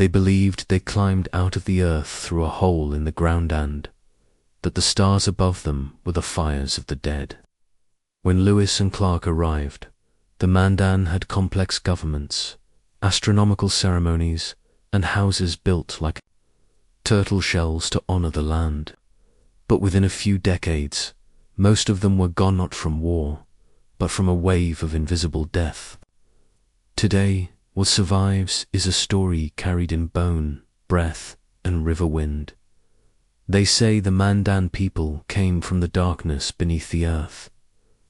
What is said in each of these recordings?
They believed they climbed out of the earth through a hole in the ground and that the stars above them were the fires of the dead. When Lewis and Clark arrived, the Mandan had complex governments, astronomical ceremonies, and houses built like turtle shells to honor the land. But within a few decades, most of them were gone not from war, but from a wave of invisible death. Today, what survives is a story carried in bone, breath, and river wind. They say the Mandan people came from the darkness beneath the earth,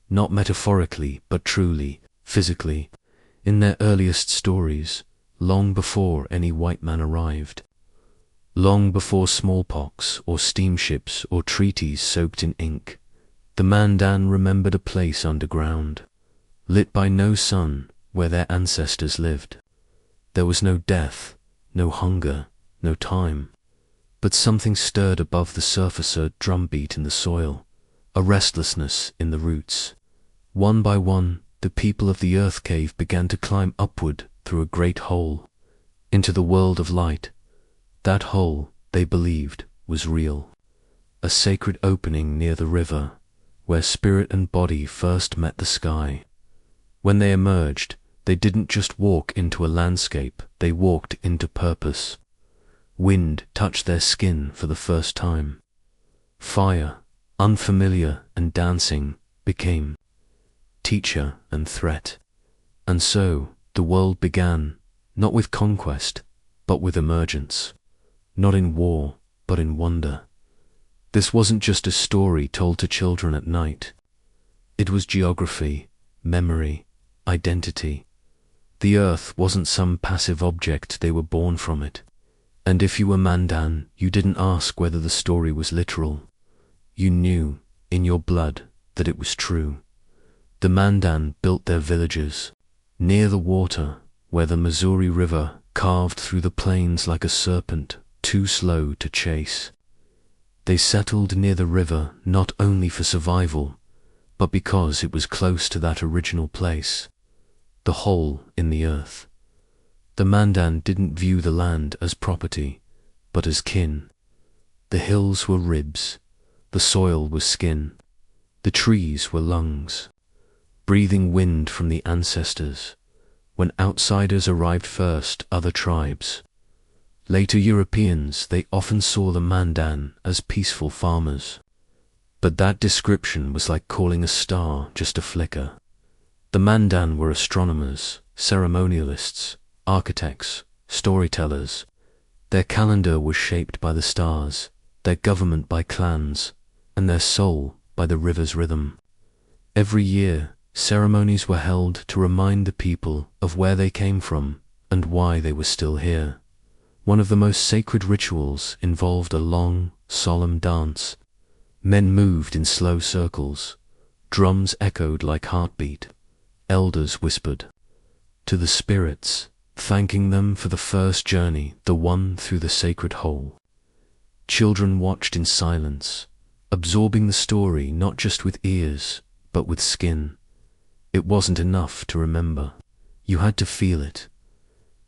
not metaphorically, but truly, physically, in their earliest stories, long before any white man arrived. Long before smallpox or steamships or treaties soaked in ink, the Mandan remembered a place underground, lit by no sun, where their ancestors lived. There was no death, no hunger, no time, but something stirred above the surface, a drumbeat in the soil, a restlessness in the roots. One by one, the people of the earth cave began to climb upward through a great hole, into the world of light. That hole, they believed, was real, a sacred opening near the river, where spirit and body first met the sky. When they emerged, they didn't just walk into a landscape, they walked into purpose. Wind touched their skin for the first time. Fire, unfamiliar and dancing, became teacher and threat. And so, the world began, not with conquest, but with emergence. Not in war, but in wonder. This wasn't just a story told to children at night. It was geography, memory, identity. The earth wasn't some passive object, they were born from it. And if you were Mandan, you didn't ask whether the story was literal. You knew, in your blood, that it was true. The Mandan built their villages near the water, where the Missouri River carved through the plains like a serpent, too slow to chase. They settled near the river not only for survival, but because it was close to that original place, the hole in the earth. The Mandan didn't view the land as property, but as kin. The hills were ribs, the soil was skin, the trees were lungs, breathing wind from the ancestors. When outsiders arrived first, other tribes, later Europeans, they often saw the Mandan as peaceful farmers. But that description was like calling a star just a flicker. The Mandan were astronomers, ceremonialists, architects, storytellers. Their calendar was shaped by the stars, their government by clans, and their soul by the river's rhythm. Every year, ceremonies were held to remind the people of where they came from and why they were still here. One of the most sacred rituals involved a long, solemn dance. Men moved in slow circles. Drums echoed like heartbeat. Elders whispered to the spirits, thanking them for the first journey, the one through the sacred hole. Children watched in silence, absorbing the story not just with ears, but with skin. It wasn't enough to remember. You had to feel it.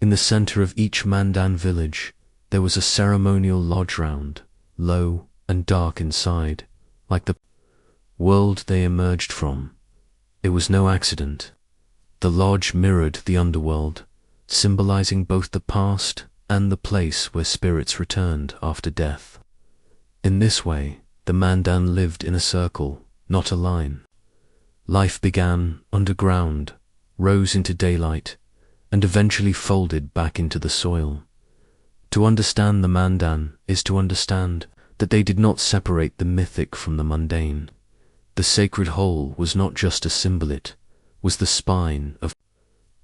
In the center of each Mandan village, there was a ceremonial lodge round, low and dark inside, like the world they emerged from. It was no accident. The lodge mirrored the underworld, symbolizing both the past and the place where spirits returned after death. In this way, the Mandan lived in a circle, not a line. Life began underground, rose into daylight, and eventually folded back into the soil. To understand the Mandan is to understand that they did not separate the mythic from the mundane. The sacred hole was not just a symbol, it was the spine of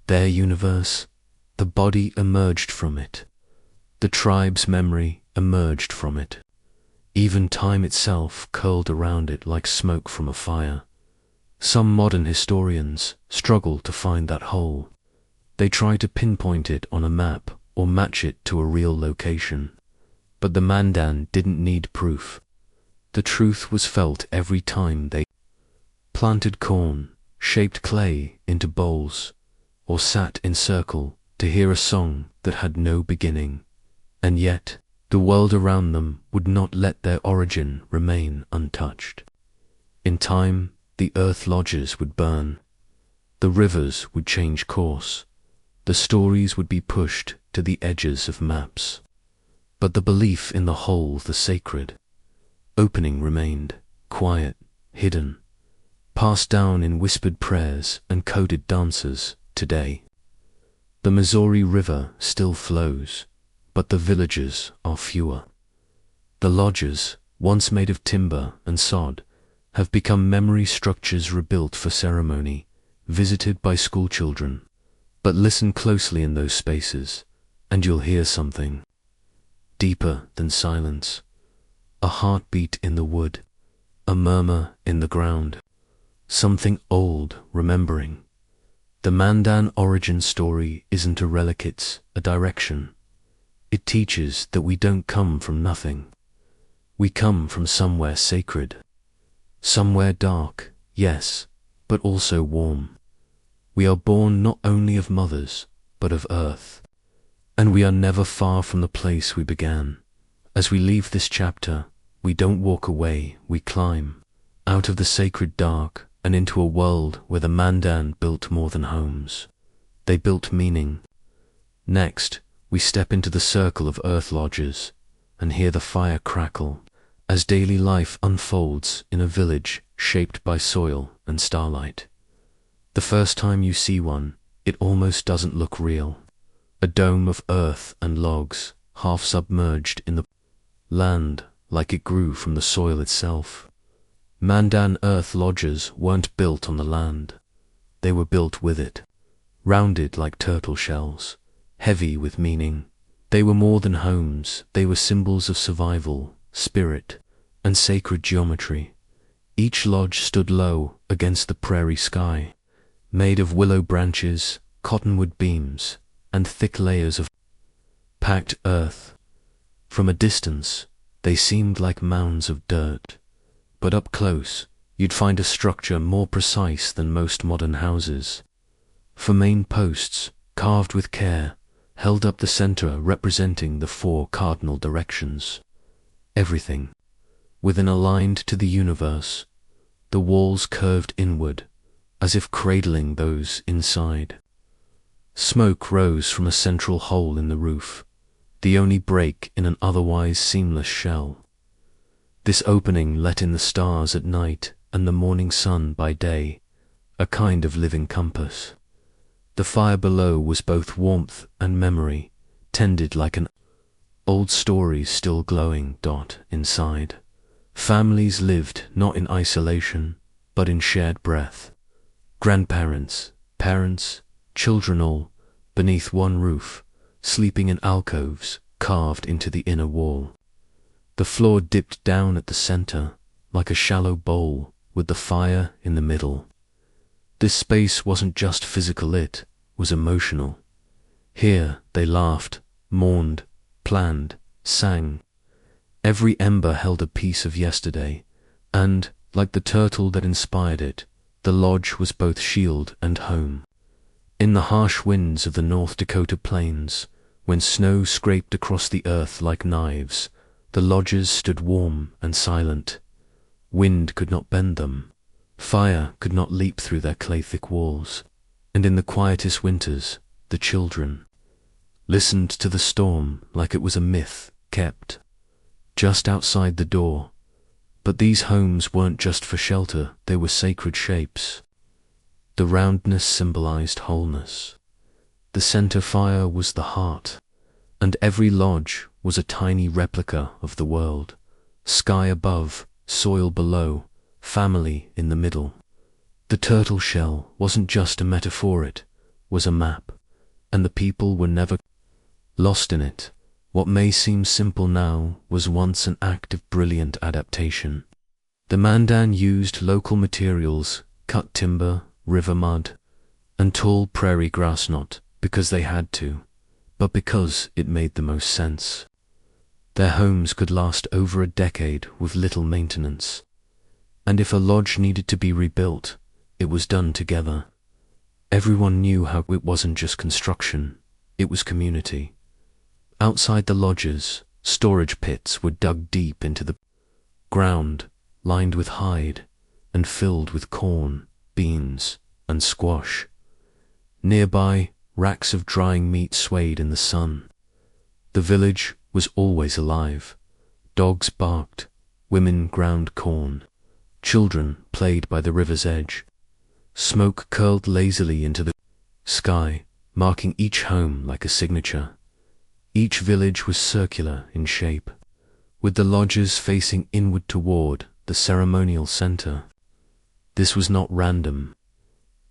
their universe. The body emerged from it. The tribe's memory emerged from it. Even time itself curled around it like smoke from a fire. Some modern historians struggle to find that hole. They try to pinpoint it on a map or match it to a real location. But the Mandan didn't need proof. The truth was felt every time they planted corn, shaped clay into bowls, or sat in circle to hear a song that had no beginning And yet, the world around them would not let their origin remain untouched. In time, the earth lodges would burn, the rivers would change course, the stories would be pushed to the edges of maps. But the belief in the whole, the sacred, opening remained, quiet, hidden, passed down in whispered prayers and coded dances today. The Missouri River still flows, but the villagers are fewer. The lodges, once made of timber and sod, have become memory structures rebuilt for ceremony, visited by schoolchildren. But listen closely in those spaces, and you'll hear something deeper than silence, a heartbeat in the wood, a murmur in the ground, something old remembering. The Mandan origin story isn't a relic, it's a direction. It teaches that we don't come from nothing. We come from somewhere sacred. Somewhere dark, yes, but also warm. We are born not only of mothers, but of earth. And we are never far from the place we began. As we leave this chapter, we don't walk away, we climb out of the sacred dark and into a world where the Mandan built more than homes. They built meaning. Next, we step into the circle of earth lodges and hear the fire crackle as daily life unfolds in a village shaped by soil and starlight. The first time you see one, it almost doesn't look real. A dome of earth and logs, half submerged in the land like it grew from the soil itself. Mandan earth lodges weren't built on the land. They were built with it. Rounded like turtle shells, heavy with meaning. They were more than homes, they were symbols of survival, spirit, and sacred geometry. Each lodge stood low against the prairie sky, made of willow branches, cottonwood beams, and thick layers of packed earth. From a distance, they seemed like mounds of dirt, but up close, you'd find a structure more precise than most modern houses. For main posts, carved with care, held up the center representing the 4 cardinal directions. Everything, within aligned to the universe, the walls curved inward, as if cradling those inside. Smoke rose from a central hole in the roof, the only break in an otherwise seamless shell. This opening let in the stars at night and the morning sun by day, a kind of living compass. The fire below was both warmth and memory, tended like an old story still glowing dot inside. Families lived not in isolation, but in shared breath. Grandparents, parents, children all, beneath one roof, sleeping in alcoves carved into the inner wall. The floor dipped down at the center, like a shallow bowl, with the fire in the middle. This space wasn't just physical, it was emotional. Here they laughed, mourned, planned, sang. Every ember held a piece of yesterday, and, like the turtle that inspired it, the lodge was both shield and home. In the harsh winds of the North Dakota plains, when snow scraped across the earth like knives, the lodges stood warm and silent. Wind could not bend them. Fire could not leap through their clay-thick walls. And in the quietest winters, the children listened to the storm like it was a myth kept just outside the door. But these homes weren't just for shelter, they were sacred shapes. The roundness symbolized wholeness. The center fire was the heart, and every lodge was a tiny replica of the world. Sky above, soil below, family in the middle. The turtle shell wasn't just a metaphor, it was a map, and the people were never lost in it. What may seem simple now was once an act of brilliant adaptation. The Mandan used local materials, cut timber, river mud, and tall prairie grass, not because they had to, but because it made the most sense. Their homes could last over a decade with little maintenance, and if a lodge needed to be rebuilt, it was done together. Everyone knew how it wasn't just construction, it was community. Outside the lodges, storage pits were dug deep into the ground, lined with hide, and filled with corn, beans, and squash. Nearby, racks of drying meat swayed in the sun. The village was always alive. Dogs barked, women ground corn, children played by the river's edge. Smoke curled lazily into the sky, marking each home like a signature. Each village was circular in shape, with the lodges facing inward toward the ceremonial center. This was not random.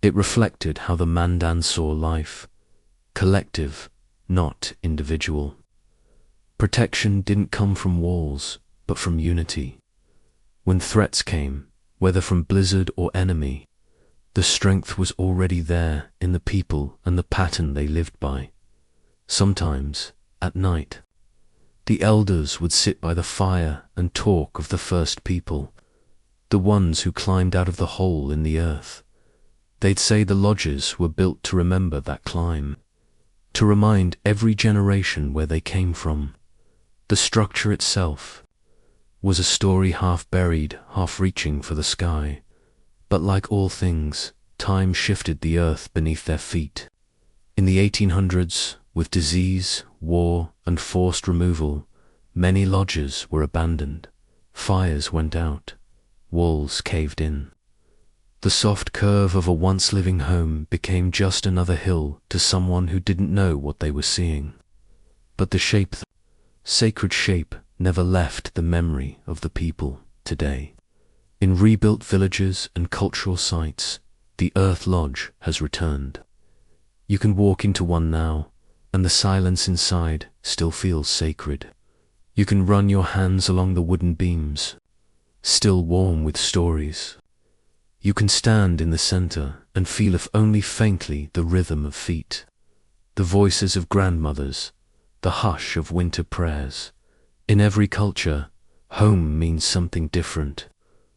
It reflected how the Mandan saw life, collective, not individual. Protection didn't come from walls, but from unity. When threats came, whether from blizzard or enemy, the strength was already there in the people and the pattern they lived by. Sometimes, at night, the elders would sit by the fire and talk of the first people, the ones who climbed out of the hole in the earth. They'd say the lodges were built to remember that climb, to remind every generation where they came from. The structure itself was a story half buried, half reaching for the sky. But like all things, time shifted the earth beneath their feet. In the 1800s, with disease, war, and forced removal, many lodges were abandoned. Fires went out. Walls caved in. The soft curve of a once living home became just another hill to someone who didn't know what they were seeing. But the shape, the sacred shape, never left the memory of the people today. In rebuilt villages and cultural sites, the Earth Lodge has returned. You can walk into one now, and the silence inside still feels sacred. You can run your hands along the wooden beams, still warm with stories. You can stand in the center and feel, if only faintly, the rhythm of feet, the voices of grandmothers, the hush of winter prayers. In every culture, home means something different.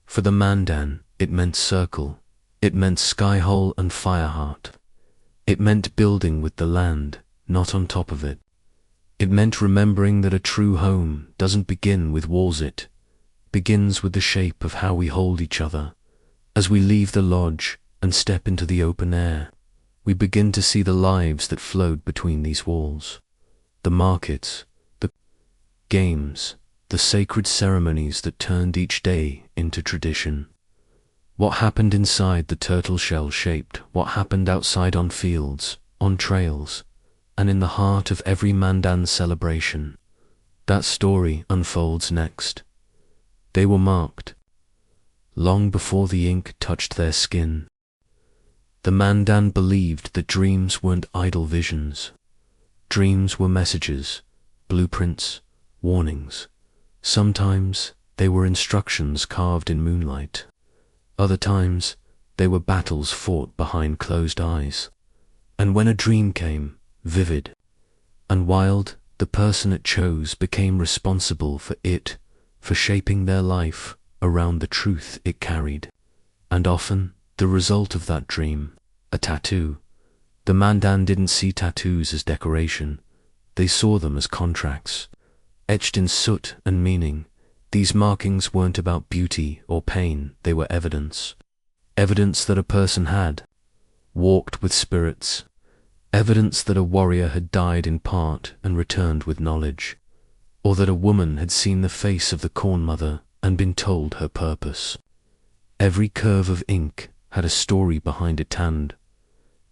For the Mandan, it meant circle. It meant skyhole and fireheart. It meant building with the land, not on top of it. It meant remembering that a true home doesn't begin with walls, it begins with the shape of how we hold each other. As we leave the lodge and step into the open air, we begin to see the lives that flowed between these walls. The markets, the games, the sacred ceremonies that turned each day into tradition. What happened inside the turtle shell shaped what happened outside on fields, on trails, and in the heart of every Mandan celebration. That story unfolds next. They were marked, long before the ink touched their skin. The Mandan believed that dreams weren't idle visions. Dreams were messages, blueprints, warnings. Sometimes they were instructions carved in moonlight. Other times they were battles fought behind closed eyes. And when a dream came, vivid and wild, the person it chose became responsible for it, for shaping their life around the truth it carried. And often, the result of that dream, a tattoo. The Mandan didn't see tattoos as decoration. They saw them as contracts, etched in soot and meaning. These markings weren't about beauty or pain, they were evidence. Evidence that a person had walked with spirits. Evidence that a warrior had died in part and returned with knowledge. Or that a woman had seen the face of the Corn Mother and been told her purpose. Every curve of ink had a story behind it, and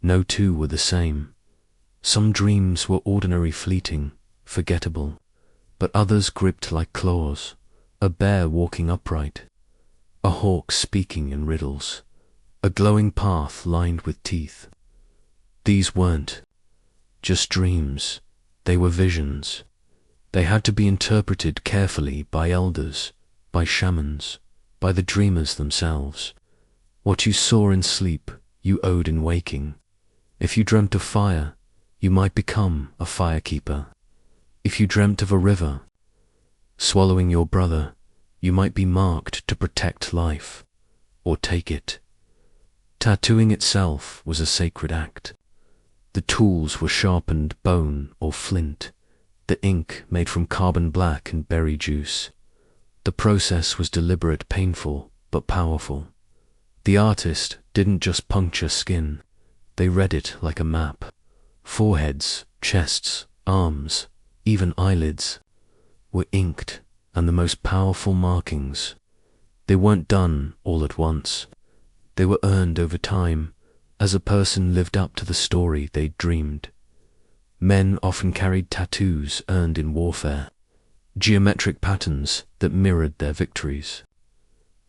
no two were the same. Some dreams were ordinary, fleeting, forgettable, but others gripped like claws. A bear walking upright, a hawk speaking in riddles, a glowing path lined with teeth. These weren't just dreams, they were visions. They had to be interpreted carefully by elders, by shamans, by the dreamers themselves. What you saw in sleep, you owed in waking. If you dreamt of fire, you might become a firekeeper. If you dreamt of a river swallowing your brother, you might be marked to protect life, or take it. Tattooing itself was a sacred act. The tools were sharpened bone or flint. the ink made from carbon black and berry juice. The process was deliberate, painful, but powerful. The artist didn't just puncture skin, they read it like a map. Foreheads, chests, arms, even eyelids were inked, and the most powerful markings. They weren't done all at once. They were earned over time, as a person lived up to the story they'd dreamed. Men often carried tattoos earned in warfare, geometric patterns that mirrored their victories.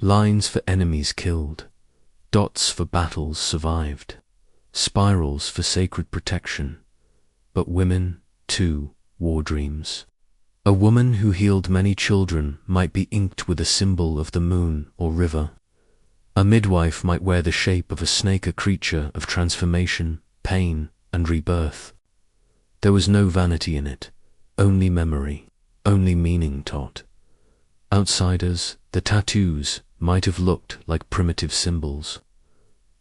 Lines for enemies killed, dots for battles survived, spirals for sacred protection. But women, too, wore dreams. A woman who healed many children might be inked with a symbol of the moon or river. A midwife might wear the shape of a snake, a creature of transformation, pain, and rebirth. There was no vanity in it, only memory, only meaning taught. Outsiders, the tattoos might have looked like primitive symbols,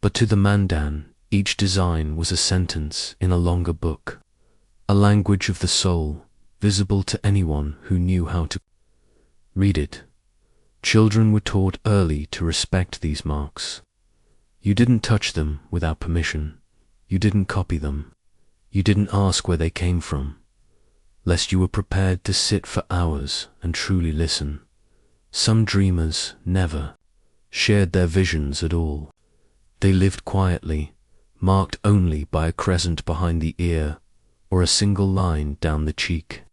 but to the Mandan, each design was a sentence in a longer book, a language of the soul, visible to anyone who knew how to read it. Children were taught early to respect these marks. You didn't touch them without permission. You didn't copy them. You didn't ask where they came from, lest you were prepared to sit for hours and truly listen. Some dreamers never shared their visions at all. They lived quietly, marked only by a crescent behind the ear or a single line down the cheek.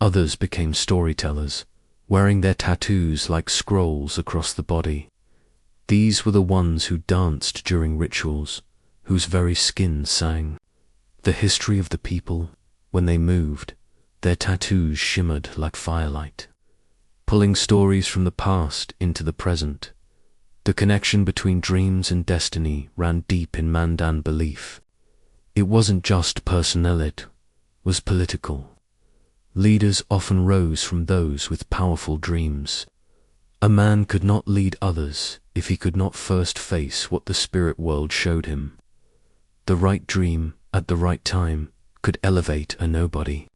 Others became storytellers, wearing their tattoos like scrolls across the body. These were the ones who danced during rituals, whose very skin sang. The history of the people, when they moved, their tattoos shimmered like firelight, pulling stories from the past into the present. The connection between dreams and destiny ran deep in Mandan belief. It wasn't just personal, it was political. Leaders often rose from those with powerful dreams. A man could not lead others if he could not first face what the spirit world showed him. The right dream at the right time could elevate a nobody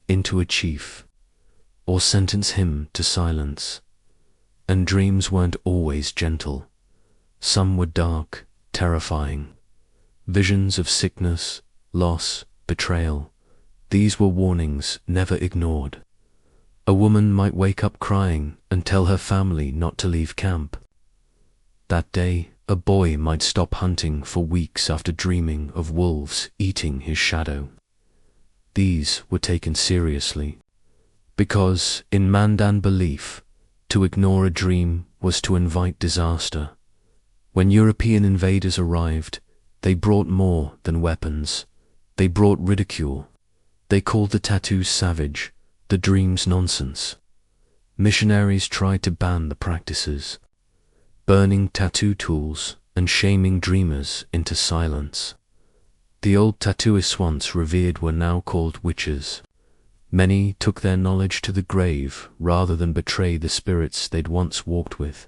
into a chief, or sentence him to silence. And dreams weren't always gentle. Some were dark, terrifying. Visions of sickness, loss, betrayal. These were warnings never ignored. A woman might wake up crying and tell her family not to leave camp. That day, a boy might stop hunting for weeks after dreaming of wolves eating his shadow. These were taken seriously, because in Mandan belief, to ignore a dream was to invite disaster. When European invaders arrived, they brought more than weapons. They brought ridicule. They called the tattoos savage, the dreams nonsense. Missionaries tried to ban the practices, burning tattoo tools and shaming dreamers into silence. The old tattooists once revered were now called witches. Many took their knowledge to the grave rather than betray the spirits they'd once walked with.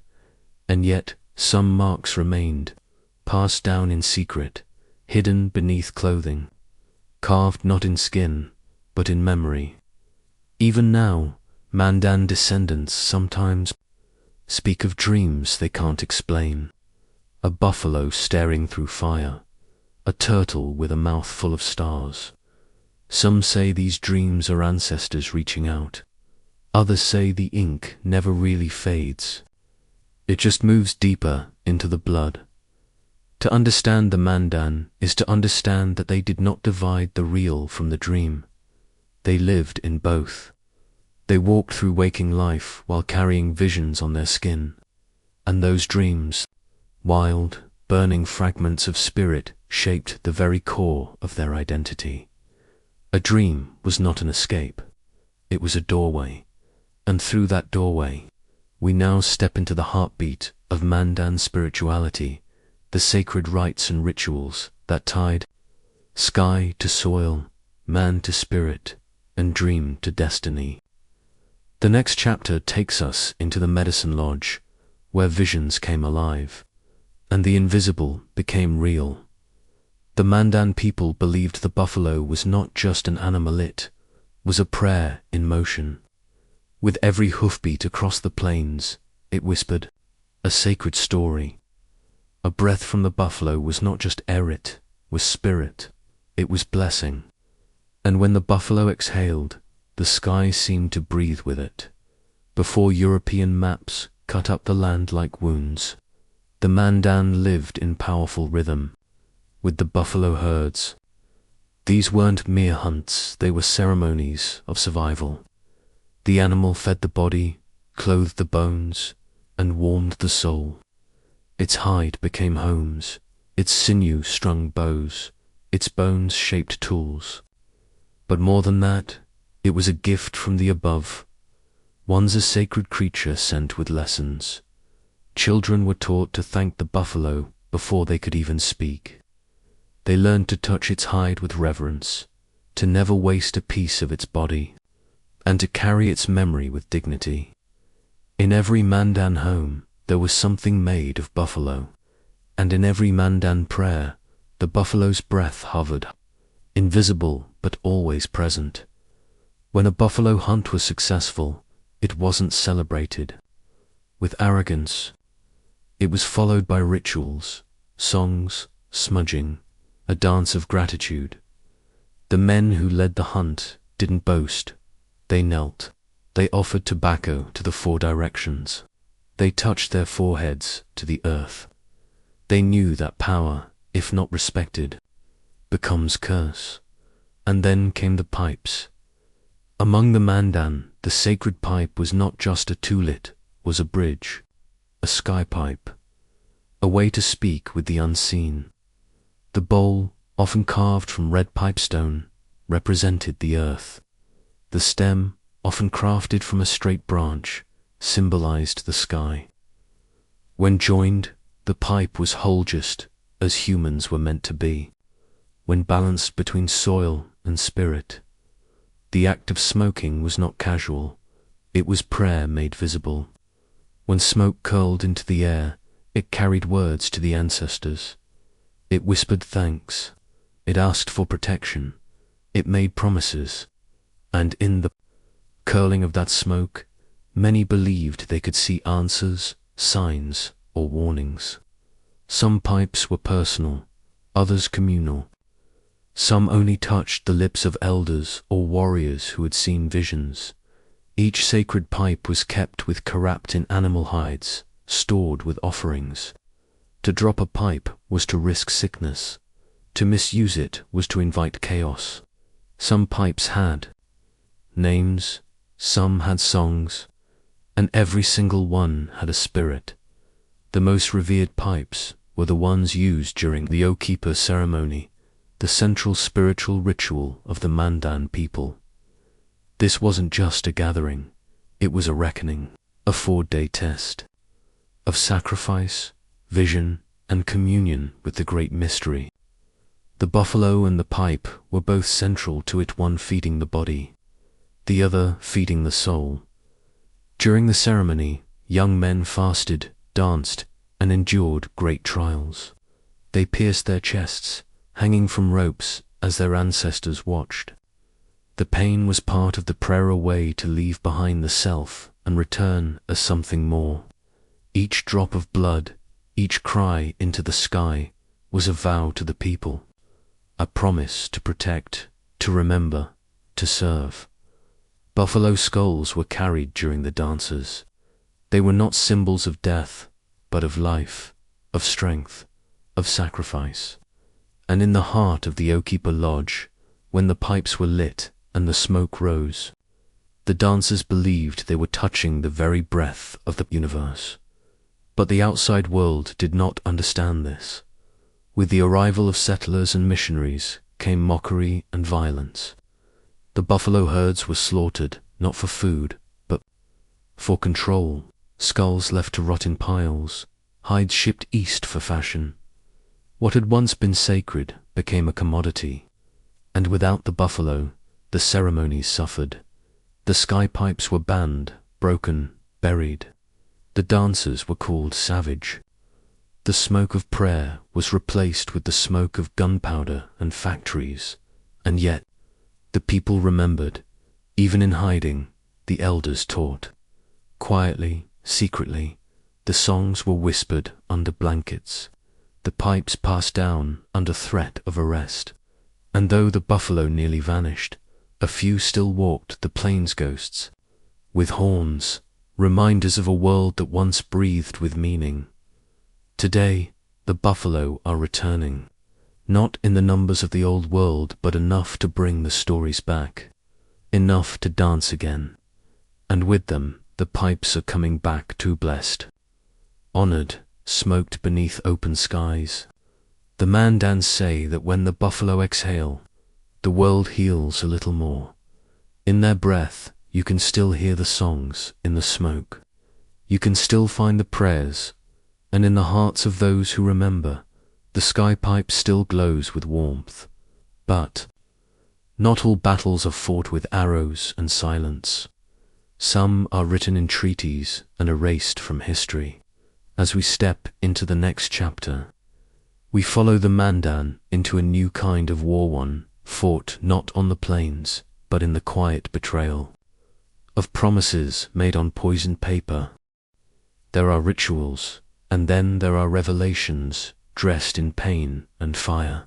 And yet some marks remained, passed down in secret, hidden beneath clothing, carved not in skin, but in memory. Even now, Mandan descendants sometimes speak of dreams they can't explain. A buffalo staring through fire, a turtle with a mouth full of stars. Some say these dreams are ancestors reaching out. Others say the ink never really fades. It just moves deeper into the blood. To understand the Mandan is to understand that they did not divide the real from the dream. They lived in both. They walked through waking life while carrying visions on their skin. And those dreams, wild, burning fragments of spirit, shaped the very core of their identity. A dream was not an escape. It was a doorway. And through that doorway, we now step into the heartbeat of Mandan spirituality, the sacred rites and rituals that tied sky to soil, man to spirit, and dream to destiny. The next chapter takes us into the medicine lodge, where visions came alive, and the invisible became real. The Mandan people believed the buffalo was not just an animal, it was a prayer in motion. With every hoofbeat across the plains, it whispered, a sacred story. A breath from the buffalo was not just air, it was spirit, it was blessing. And when the buffalo exhaled, the sky seemed to breathe with it. Before European maps cut up the land like wounds, the Mandan lived in powerful rhythm with the buffalo herds. These weren't mere hunts, they were ceremonies of survival. The animal fed the body, clothed the bones, and warmed the soul. Its hide became homes, its sinew strung bows, its bones shaped tools. But more than that, it was a gift from the above. One's a sacred creature sent with lessons. Children were taught to thank the buffalo before they could even speak. They learned to touch its hide with reverence, to never waste a piece of its body, and to carry its memory with dignity. In every Mandan home, there was something made of buffalo, and in every Mandan prayer, the buffalo's breath hovered, invisible but always present. When a buffalo hunt was successful, it wasn't celebrated with arrogance. It was followed by rituals, songs, smudging, a dance of gratitude. The men who led the hunt didn't boast. They knelt. They offered tobacco to the four directions. They touched their foreheads to the earth. They knew that power, if not respected, becomes curse. And then came the pipes. Among the Mandan, the sacred pipe was not just a tool, it was a bridge, a sky pipe, a way to speak with the unseen. The bowl, often carved from red pipestone, represented the earth. The stem, often crafted from a straight branch, symbolized the sky. When joined, the pipe was whole, just as humans were meant to be. When balanced between soil and spirit, the act of smoking was not casual, it was prayer made visible. When smoke curled into the air, it carried words to the ancestors. It whispered thanks, it asked for protection, it made promises, and in the curling of that smoke, many believed they could see answers, signs, or warnings. Some pipes were personal, others communal. Some only touched the lips of elders or warriors who had seen visions. Each sacred pipe was kept with wrapped in animal hides, stored with offerings. To drop a pipe was to risk sickness. To misuse it was to invite chaos. Some pipes had names, some had songs, and every single one had a spirit. The most revered pipes were the ones used during the Okipa ceremony, the central spiritual ritual of the Mandan people. This wasn't just a gathering, it was a reckoning, a 4-day test of sacrifice, vision, and communion with the great mystery. The buffalo and the pipe were both central to it, one feeding the body, the other feeding the soul. During the ceremony, young men fasted, danced, and endured great trials. They pierced their chests, hanging from ropes as their ancestors watched. The pain was part of the prayer, a way to leave behind the self and return as something more. Each drop of blood, each cry into the sky, was a vow to the people, a promise to protect, to remember, to serve. Buffalo skulls were carried during the dances. They were not symbols of death, but of life, of strength, of sacrifice. And in the heart of the Okipa lodge, when the pipes were lit and the smoke rose, the dancers believed they were touching the very breath of the universe. But the outside world did not understand this. With the arrival of settlers and missionaries came mockery and violence. The buffalo herds were slaughtered not for food, but for control. Skulls left to rot in piles, hides shipped east for fashion. What had once been sacred became a commodity, and without the buffalo, the ceremonies suffered. The sky pipes were banned, broken, buried. The dancers were called savage. The smoke of prayer was replaced with the smoke of gunpowder and factories, and yet the people remembered. Even in hiding, the elders taught. Quietly, secretly, the songs were whispered under blankets, the pipes passed down under threat of arrest. And though the buffalo nearly vanished, a few still walked the plains ghosts, with horns, reminders of a world that once breathed with meaning. Today, the buffalo are returning, not in the numbers of the old world, but enough to bring the stories back, enough to dance again. And with them, the pipes are coming back too blessed, honored, smoked beneath open skies. The Mandans say that when the buffalo exhale, the world heals a little more. In their breath, you can still hear the songs in the smoke. You can still find the prayers, and in the hearts of those who remember, the sky pipe still glows with warmth. But not all battles are fought with arrows and silence. Some are written in treaties and erased from history. As we step into the next chapter, we follow the Mandan into a new kind of war, one fought not on the plains, but in the quiet betrayal of promises made on poisoned paper. There are rituals, and then there are revelations dressed in pain and fire.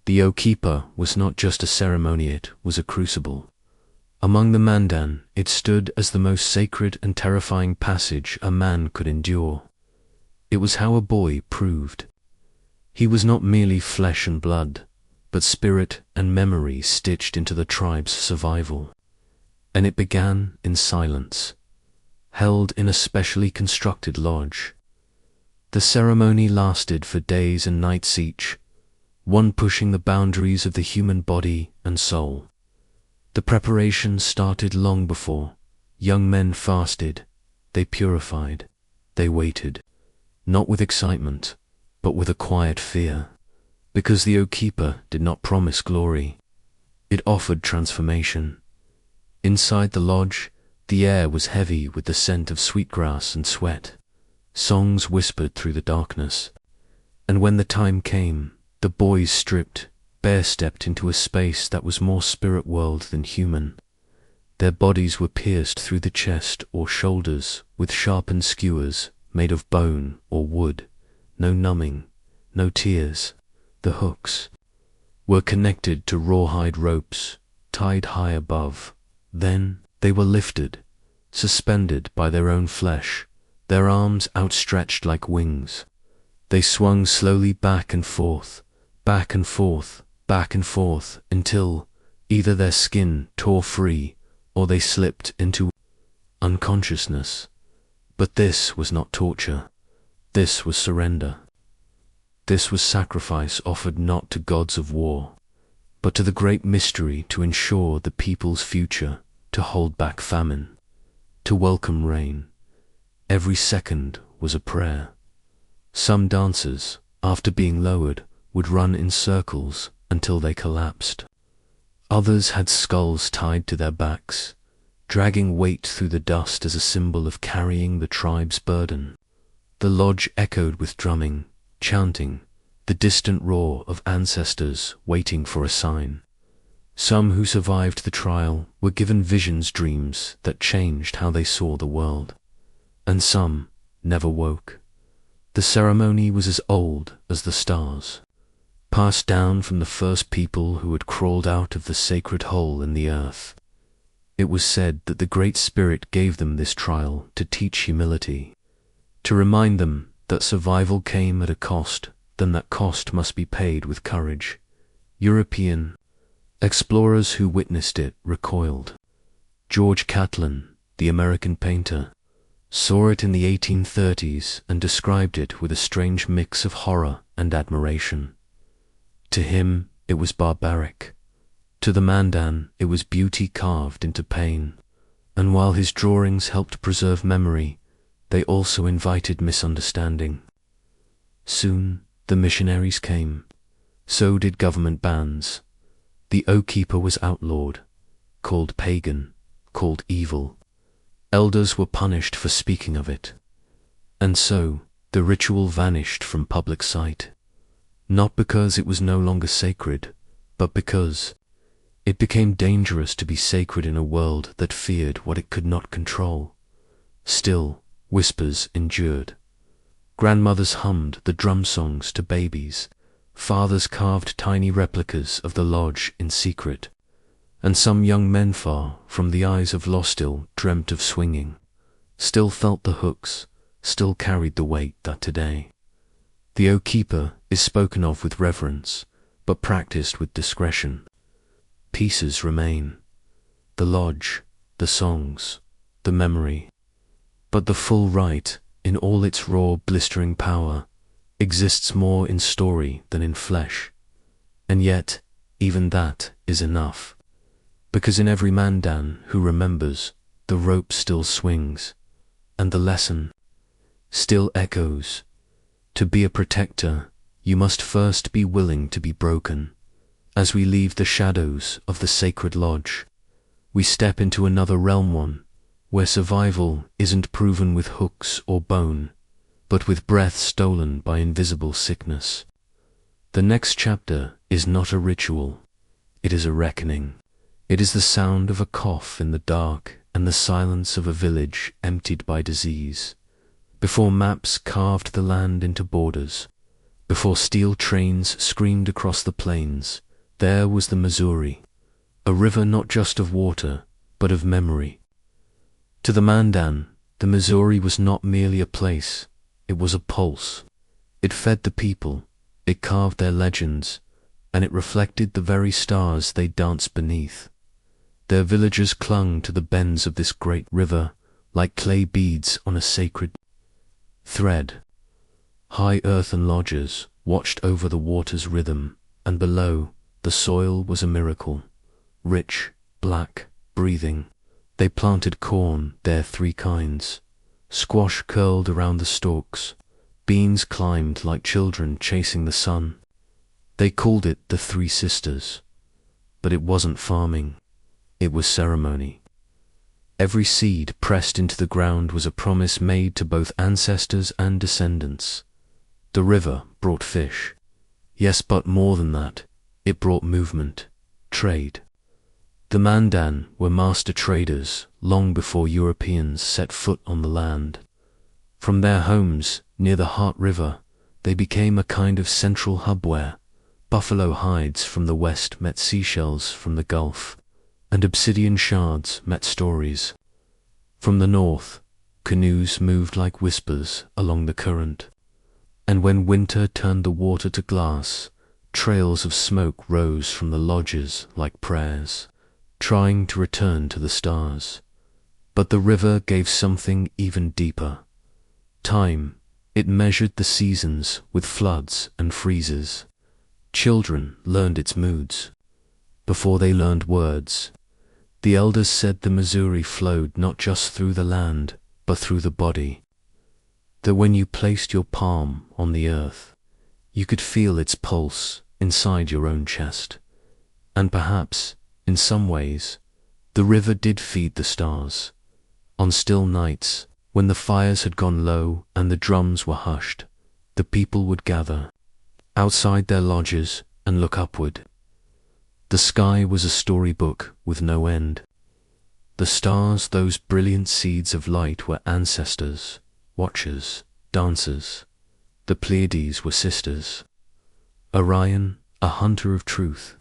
The Okipa was not just a ceremony, it was a crucible. Among the Mandan, it stood as the most sacred and terrifying passage a man could endure. It was how a boy proved he was not merely flesh and blood, but spirit and memory stitched into the tribe's survival. And it began in silence, held in a specially constructed lodge. The ceremony lasted for days and nights each, one pushing the boundaries of the human body and soul. The preparation started long before. Young men fasted, they purified, they waited, not with excitement, but with a quiet fear, because the Okipa did not promise glory. It offered transformation. Inside the lodge, the air was heavy with the scent of sweetgrass and sweat. Songs whispered through the darkness. And when the time came, the boys stripped, bare-stepped into a space that was more spirit world than human. Their bodies were pierced through the chest or shoulders with sharpened skewers made of bone or wood. No numbing, no tears. The hooks were connected to rawhide ropes, tied high above. Then they were lifted, suspended by their own flesh, their arms outstretched like wings. They swung slowly back and forth, back and forth, back and forth, until either their skin tore free or they slipped into unconsciousness. But this was not torture. This was surrender. This was sacrifice offered not to gods of war, but to the great mystery to ensure the people's future, to hold back famine, to welcome rain. Every second was a prayer. Some dancers, after being lowered, would run in circles until they collapsed. Others had skulls tied to their backs, dragging weight through the dust as a symbol of carrying the tribe's burden. The lodge echoed with drumming, chanting, the distant roar of ancestors waiting for a sign. Some who survived the trial were given visions, dreams that changed how they saw the world. And some never woke. The ceremony was as old as the stars, passed down from the first people who had crawled out of the sacred hole in the earth. It was said that the Great Spirit gave them this trial to teach humility, to remind them that survival came at a cost, then that cost must be paid with courage. European explorers who witnessed it recoiled. George Catlin, the American painter, saw it in the 1830s and described it with a strange mix of horror and admiration. To him, it was barbaric. To the Mandan, it was beauty carved into pain. And while his drawings helped preserve memory, they also invited misunderstanding. Soon, the missionaries came. So did government bans. The Okipa was outlawed, called pagan, called evil. Elders were punished for speaking of it. And so, the ritual vanished from public sight. Not because it was no longer sacred, but because It became dangerous to be sacred in a world that feared what it could not control. Still, whispers endured. Grandmothers hummed the drum songs to babies. Fathers carved tiny replicas of the lodge in secret. And some young men far from the eyes of Lostil dreamt of swinging, still felt the hooks, still carried the weight that today. The O Keeper is spoken of with reverence, but practiced with discretion. Pieces remain, the lodge, the songs, the memory. But the full rite, in all its raw, blistering power, exists more in story than in flesh. And yet, even that is enough. Because in every mandan who remembers, the rope still swings, and the lesson still echoes. To be a protector, you must first be willing to be broken. As we leave the shadows of the sacred lodge, we step into another realm, one where survival isn't proven with hooks or bone, but with breath stolen by invisible sickness. The next chapter is not a ritual, it is a reckoning. It is the sound of a cough in the dark and the silence of a village emptied by disease. Before maps carved the land into borders, before steel trains screamed across the plains, there was the Missouri, a river not just of water, but of memory. To the Mandan, the Missouri was not merely a place, it was a pulse. It fed the people, it carved their legends, and it reflected the very stars they danced beneath. Their villagers clung to the bends of this great river like clay beads on a sacred thread. High earthen lodges watched over the water's rhythm, and below, the soil was a miracle. Rich, black, breathing. They planted corn, their three kinds. Squash curled around the stalks. Beans climbed like children chasing the sun. They called it the Three Sisters. But it wasn't farming. It was ceremony. Every seed pressed into the ground was a promise made to both ancestors and descendants. The river brought fish. Yes, but more than that, it brought movement, trade. The Mandan were master traders long before Europeans set foot on the land. From their homes near the Heart River, they became a kind of central hub where buffalo hides from the west met seashells from the Gulf, and obsidian shards met stories. From the north, canoes moved like whispers along the current. And when winter turned the water to glass, trails of smoke rose from the lodges like prayers, trying to return to the stars. But the river gave something even deeper. Time. It measured the seasons with floods and freezes. Children learned its moods before they learned words. The elders said the Missouri flowed not just through the land, but through the body. That when you placed your palm on the earth, you could feel its pulse inside your own chest. And perhaps, in some ways, the river did feed the stars. On still nights, when the fires had gone low and the drums were hushed, the people would gather outside their lodges and look upward. The sky was a storybook with no end. The stars, those brilliant seeds of light, were ancestors, watchers, dancers. The Pleiades were sisters. Orion, a hunter of truth,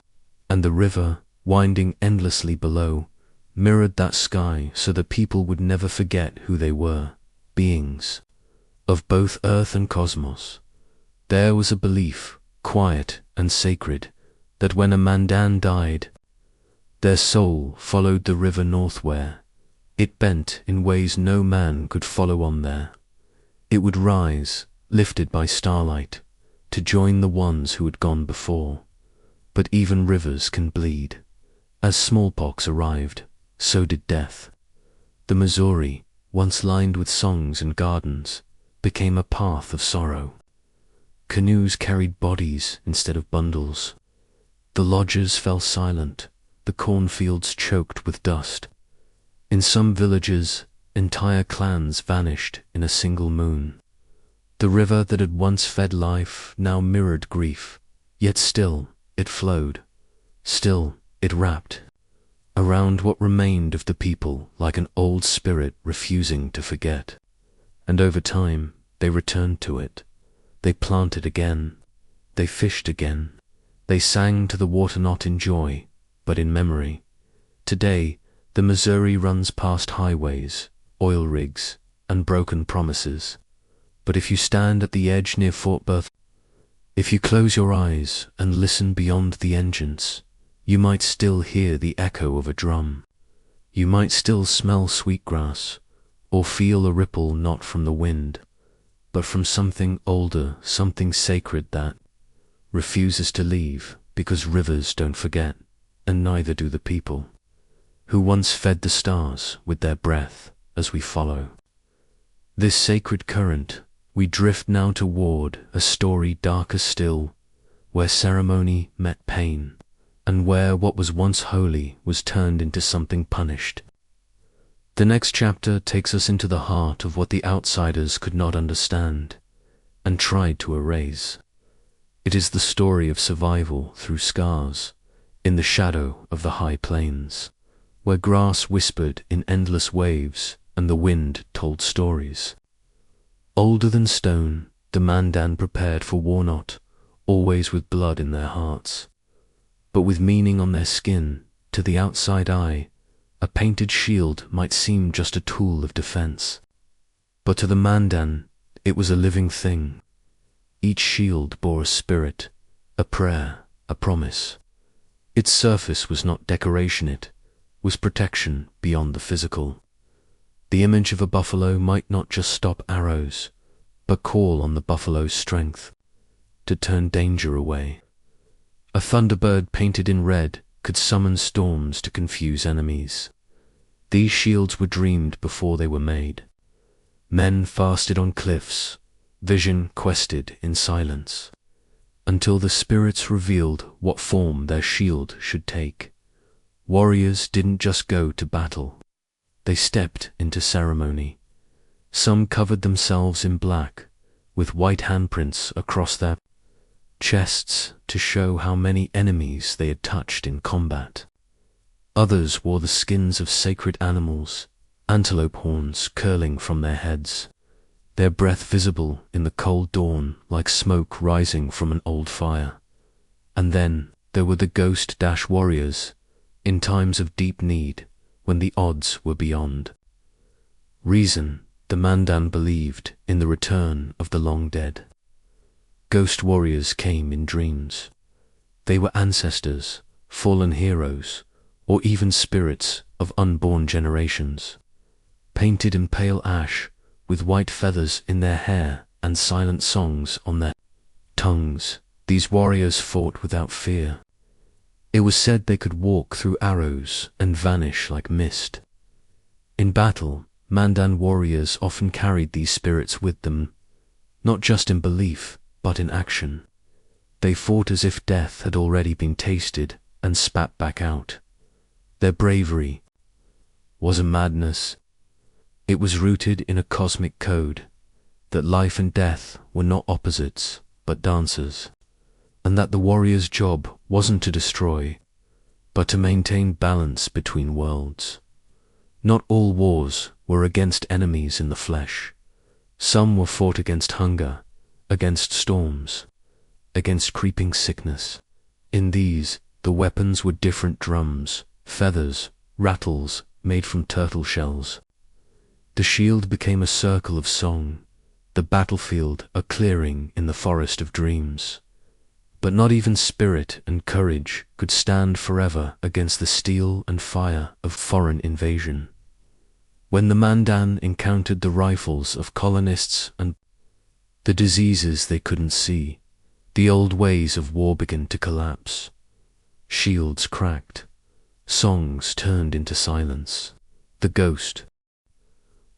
and the river, winding endlessly below, mirrored that sky so that people would never forget who they were, beings of both earth and cosmos. There was a belief, quiet and sacred, that when a Mandan died, their soul followed the river north where it bent in ways no man could follow on there. It would rise, lifted by starlight, to join the ones who had gone before. But even rivers can bleed. As smallpox arrived, so did death. The Missouri, once lined with songs and gardens, became a path of sorrow. Canoes carried bodies instead of bundles. The lodges fell silent, the cornfields choked with dust. In some villages, entire clans vanished in a single moon. The river that had once fed life now mirrored grief, yet still it flowed. Still It wrapped around what remained of the people like an old spirit refusing to forget. And over time, they returned to it. They planted again. They fished again. They sang to the water not in joy, but in memory. Today, the Missouri runs past highways, oil rigs, and broken promises. But if you stand at the edge near Fort Berthold, if you close your eyes and listen beyond the engines, you might still hear the echo of a drum. You might still smell sweetgrass, or feel a ripple not from the wind, but from something older, something sacred that refuses to leave, because rivers don't forget, and neither do the people, who once fed the stars with their breath as we follow. This sacred current, we drift now toward a story darker still, where ceremony met pain, and where what was once holy was turned into something punished. The next chapter takes us into the heart of what the outsiders could not understand, and tried to erase. It is the story of survival through scars, in the shadow of the high plains, where grass whispered in endless waves and the wind told stories. Older than stone, the Mandan prepared for war, not always with blood in their hearts, but with meaning on their skin. To the outside eye, a painted shield might seem just a tool of defense. But to the Mandan, it was a living thing. Each shield bore a spirit, a prayer, a promise. Its surface was not decoration, it was protection beyond the physical. The image of a buffalo might not just stop arrows, but call on the buffalo's strength to turn danger away. A thunderbird painted in red could summon storms to confuse enemies. These shields were dreamed before they were made. Men fasted on cliffs, vision quested in silence, until the spirits revealed what form their shield should take. Warriors didn't just go to battle. They stepped into ceremony. Some covered themselves in black, with white handprints across their chests to show how many enemies they had touched in combat. Others wore the skins of sacred animals, antelope horns curling from their heads, their breath visible in the cold dawn like smoke rising from an old fire. And then there were the ghost-warriors, in times of deep need, when the odds were beyond reason. The Mandan believed in the return of the long dead. Ghost warriors came in dreams. They were ancestors, fallen heroes, or even spirits of unborn generations. Painted in pale ash, with white feathers in their hair and silent songs on their tongues, these warriors fought without fear. It was said they could walk through arrows and vanish like mist. In battle, Mandan warriors often carried these spirits with them, not just in belief, but in action. They fought as if death had already been tasted and spat back out. Their bravery was a madness. It was rooted in a cosmic code, that life and death were not opposites, but dancers, and that the warrior's job wasn't to destroy, but to maintain balance between worlds. Not all wars were against enemies in the flesh. Some were fought against hunger, against storms, against creeping sickness. In these, the weapons were different drums, feathers, rattles made from turtle shells. The shield became a circle of song, the battlefield a clearing in the forest of dreams. But not even spirit and courage could stand forever against the steel and fire of foreign invasion. When the Mandan encountered the rifles of colonists and the diseases they couldn't see, the old ways of war began to collapse. Shields cracked, songs turned into silence. The ghost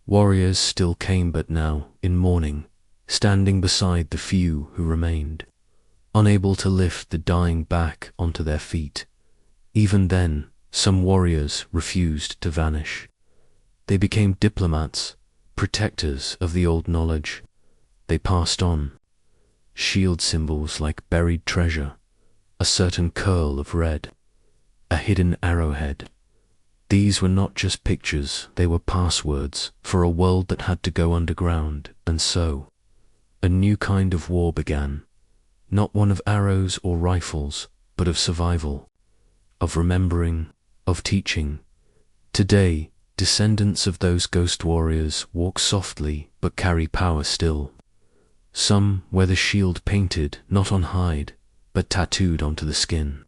warriors still came, but now in mourning, standing beside the few who remained, unable to lift the dying back onto their feet. Even then, some warriors refused to vanish. They became diplomats, protectors of the old knowledge. They passed on shield symbols like buried treasure, a certain curl of red, a hidden arrowhead. These were not just pictures, they were passwords for a world that had to go underground, and so a new kind of war began, not one of arrows or rifles, but of survival, of remembering, of teaching. Today, descendants of those ghost warriors walk softly but carry power still. Some wear the shield painted not on hide, but tattooed onto the skin.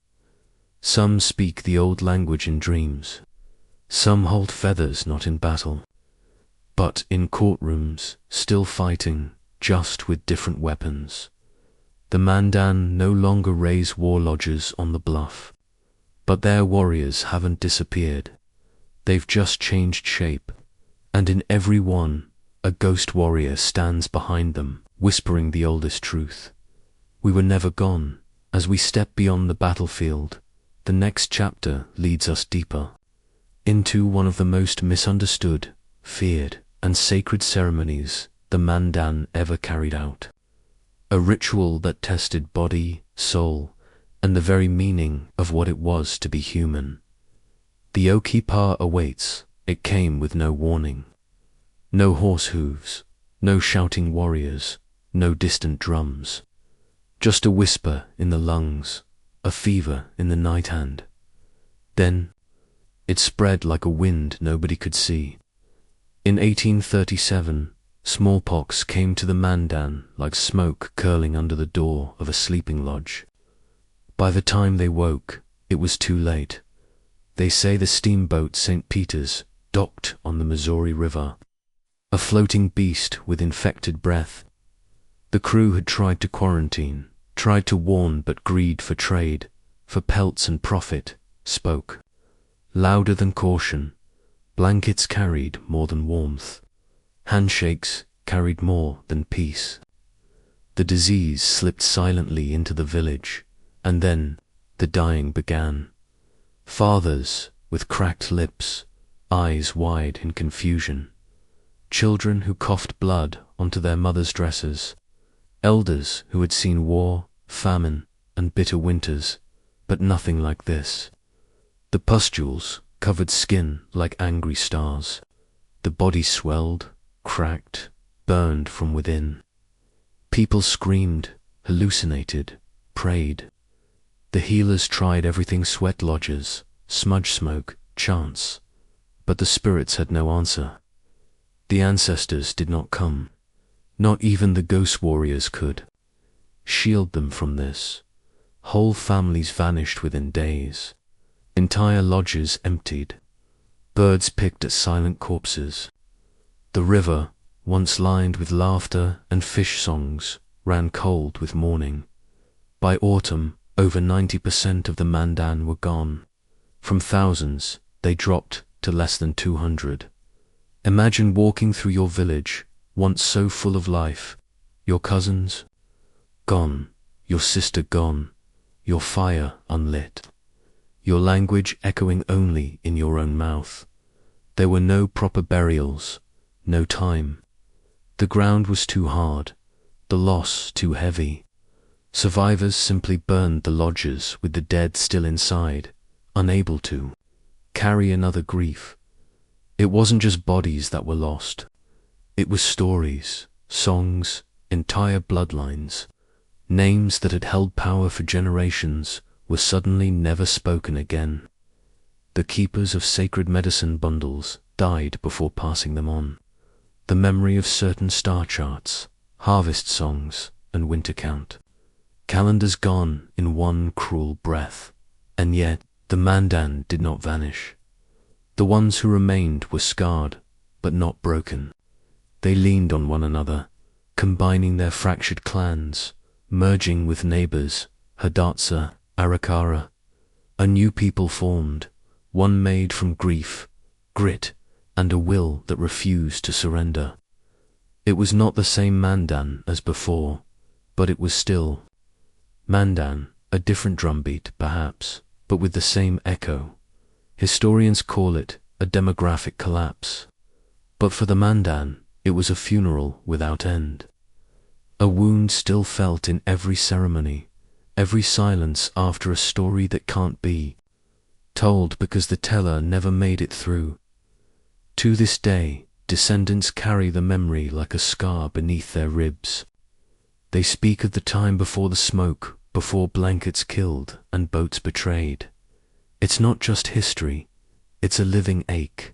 Some speak the old language in dreams. Some hold feathers not in battle, but in courtrooms, still fighting, just with different weapons. The Mandan no longer raise war lodges on the bluff, but their warriors haven't disappeared. They've just changed shape, and in every one, a ghost warrior stands behind them, whispering the oldest truth. We were never gone. As we step beyond the battlefield, the next chapter leads us deeper into one of the most misunderstood, feared, and sacred ceremonies the Mandan ever carried out. A ritual that tested body, soul, and the very meaning of what it was to be human. The Okipa awaits. It came with no warning. No horse hooves, no shouting warriors, no distant drums. Just a whisper in the lungs, a fever in the night hand. Then, it spread like a wind nobody could see. In 1837, smallpox came to the Mandan like smoke curling under the door of a sleeping lodge. By the time they woke, it was too late. They say the steamboat St. Peter's docked on the Missouri River, a floating beast with infected breath. The crew had tried to quarantine, tried to warn, but greed for trade, for pelts and profit, spoke louder than caution. Blankets carried more than warmth. Handshakes carried more than peace. The disease slipped silently into the village, and then the dying began. Fathers with cracked lips, eyes wide in confusion. Children who coughed blood onto their mothers' dresses. Elders who had seen war, famine, and bitter winters, but nothing like this. The pustules covered skin like angry stars. The body swelled, cracked, burned from within. People screamed, hallucinated, prayed. The healers tried everything: sweat lodges, smudge smoke, chants. But the spirits had no answer. The ancestors did not come. Not even the ghost warriors could shield them from this. Whole families vanished within days. Entire lodges emptied. Birds picked at silent corpses. The river, once lined with laughter and fish songs, ran cold with mourning. By autumn, over 90% of the Mandan were gone. From thousands, they dropped to less than 200. Imagine walking through your village, once so full of life. Your cousins gone, your sister gone, your fire unlit, your language echoing only in your own mouth. There were no proper burials, no time. The ground was too hard, the loss too heavy. Survivors simply burned the lodges with the dead still inside, unable to carry another grief. It wasn't just bodies that were lost. It was stories, songs, entire bloodlines. Names that had held power for generations were suddenly never spoken again. The keepers of sacred medicine bundles died before passing them on. The memory of certain star charts, harvest songs, and winter count. Calendars gone in one cruel breath. And yet, the Mandan did not vanish. The ones who remained were scarred, but not broken. They leaned on one another, combining their fractured clans, merging with neighbors, Hidatsa, Arikara. A new people formed, one made from grief, grit, and a will that refused to surrender. It was not the same Mandan as before, but it was still Mandan, a different drumbeat perhaps, but with the same echo. Historians call it a demographic collapse. But for the Mandan, it was a funeral without end. A wound still felt in every ceremony, every silence after a story that can't be told because the teller never made it through. To this day, descendants carry the memory like a scar beneath their ribs. They speak of the time before the smoke, before blankets killed and boats betrayed. It's not just history, it's a living ache.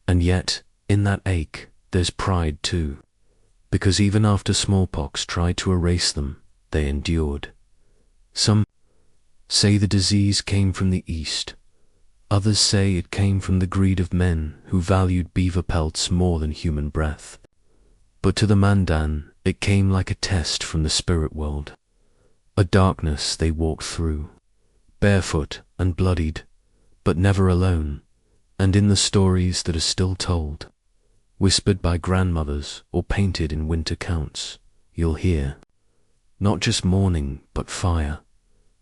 And yet, in that ache, there's pride too. Because even after smallpox tried to erase them, they endured. Some say the disease came from the east. Others say it came from the greed of men who valued beaver pelts more than human breath. But to the Mandan, it came like a test from the spirit world. A darkness they walked through, barefoot and bloodied, but never alone, and in the stories that are still told, whispered by grandmothers or painted in winter counts, you'll hear not just mourning but fire,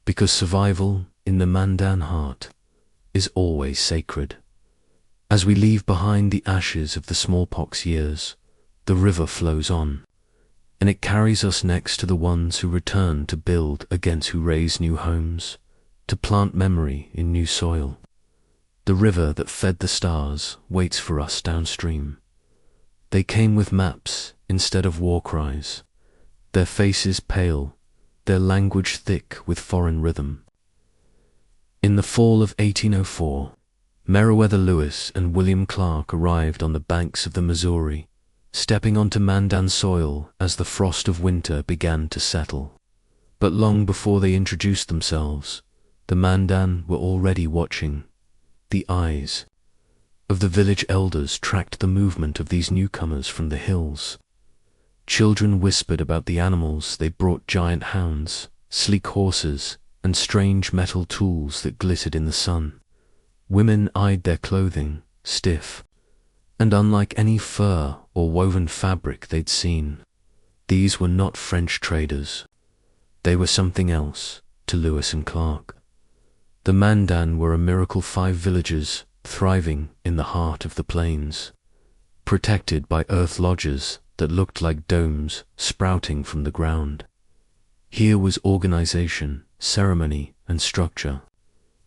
because survival in the Mandan heart is always sacred. As we leave behind the ashes of the smallpox years, the river flows on, and it carries us next to the ones who return to build against who raise new homes, to plant memory in new soil. The river that fed the stars waits for us downstream. They came with maps instead of war cries, their faces pale, their language thick with foreign rhythm. In the fall of 1804, Meriwether Lewis and William Clark arrived on the banks of the Missouri, stepping onto Mandan soil as the frost of winter began to settle. But long before they introduced themselves, the Mandan were already watching. The eyes of the village elders tracked the movement of these newcomers from the hills. Children whispered about the animals they brought: giant hounds, sleek horses, and strange metal tools that glittered in the sun. Women eyed their clothing, stiff, and unlike any fur or woven fabric they'd seen. These were not French traders. They were something else to Lewis and Clark. The Mandan were a miracle 5 villages thriving in the heart of the plains, protected by earth lodges that looked like domes sprouting from the ground. Here was organization, ceremony, and structure.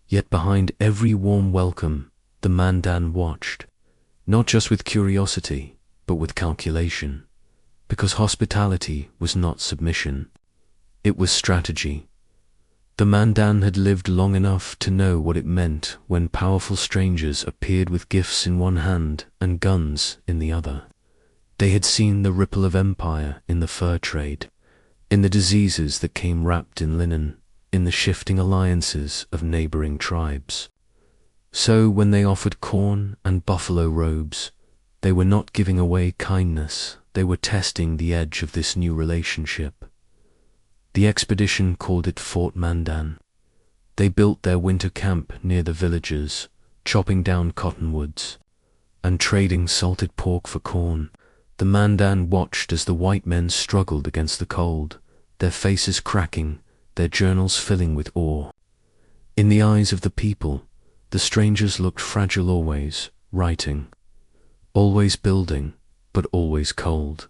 Yet behind every warm welcome, the Mandan watched, not just with curiosity, but with calculation, because hospitality was not submission. It was strategy. The Mandan had lived long enough to know what it meant when powerful strangers appeared with gifts in one hand and guns in the other. They had seen the ripple of empire in the fur trade, in the diseases that came wrapped in linen, in the shifting alliances of neighboring tribes. So when they offered corn and buffalo robes, they were not giving away kindness, they were testing the edge of this new relationship. The expedition called it Fort Mandan. They built their winter camp near the villages, chopping down cottonwoods and trading salted pork for corn. The Mandan watched as the white men struggled against the cold, their faces cracking, their journals filling with awe. In the eyes of the people, the strangers looked fragile, always writing, always building, but always cold.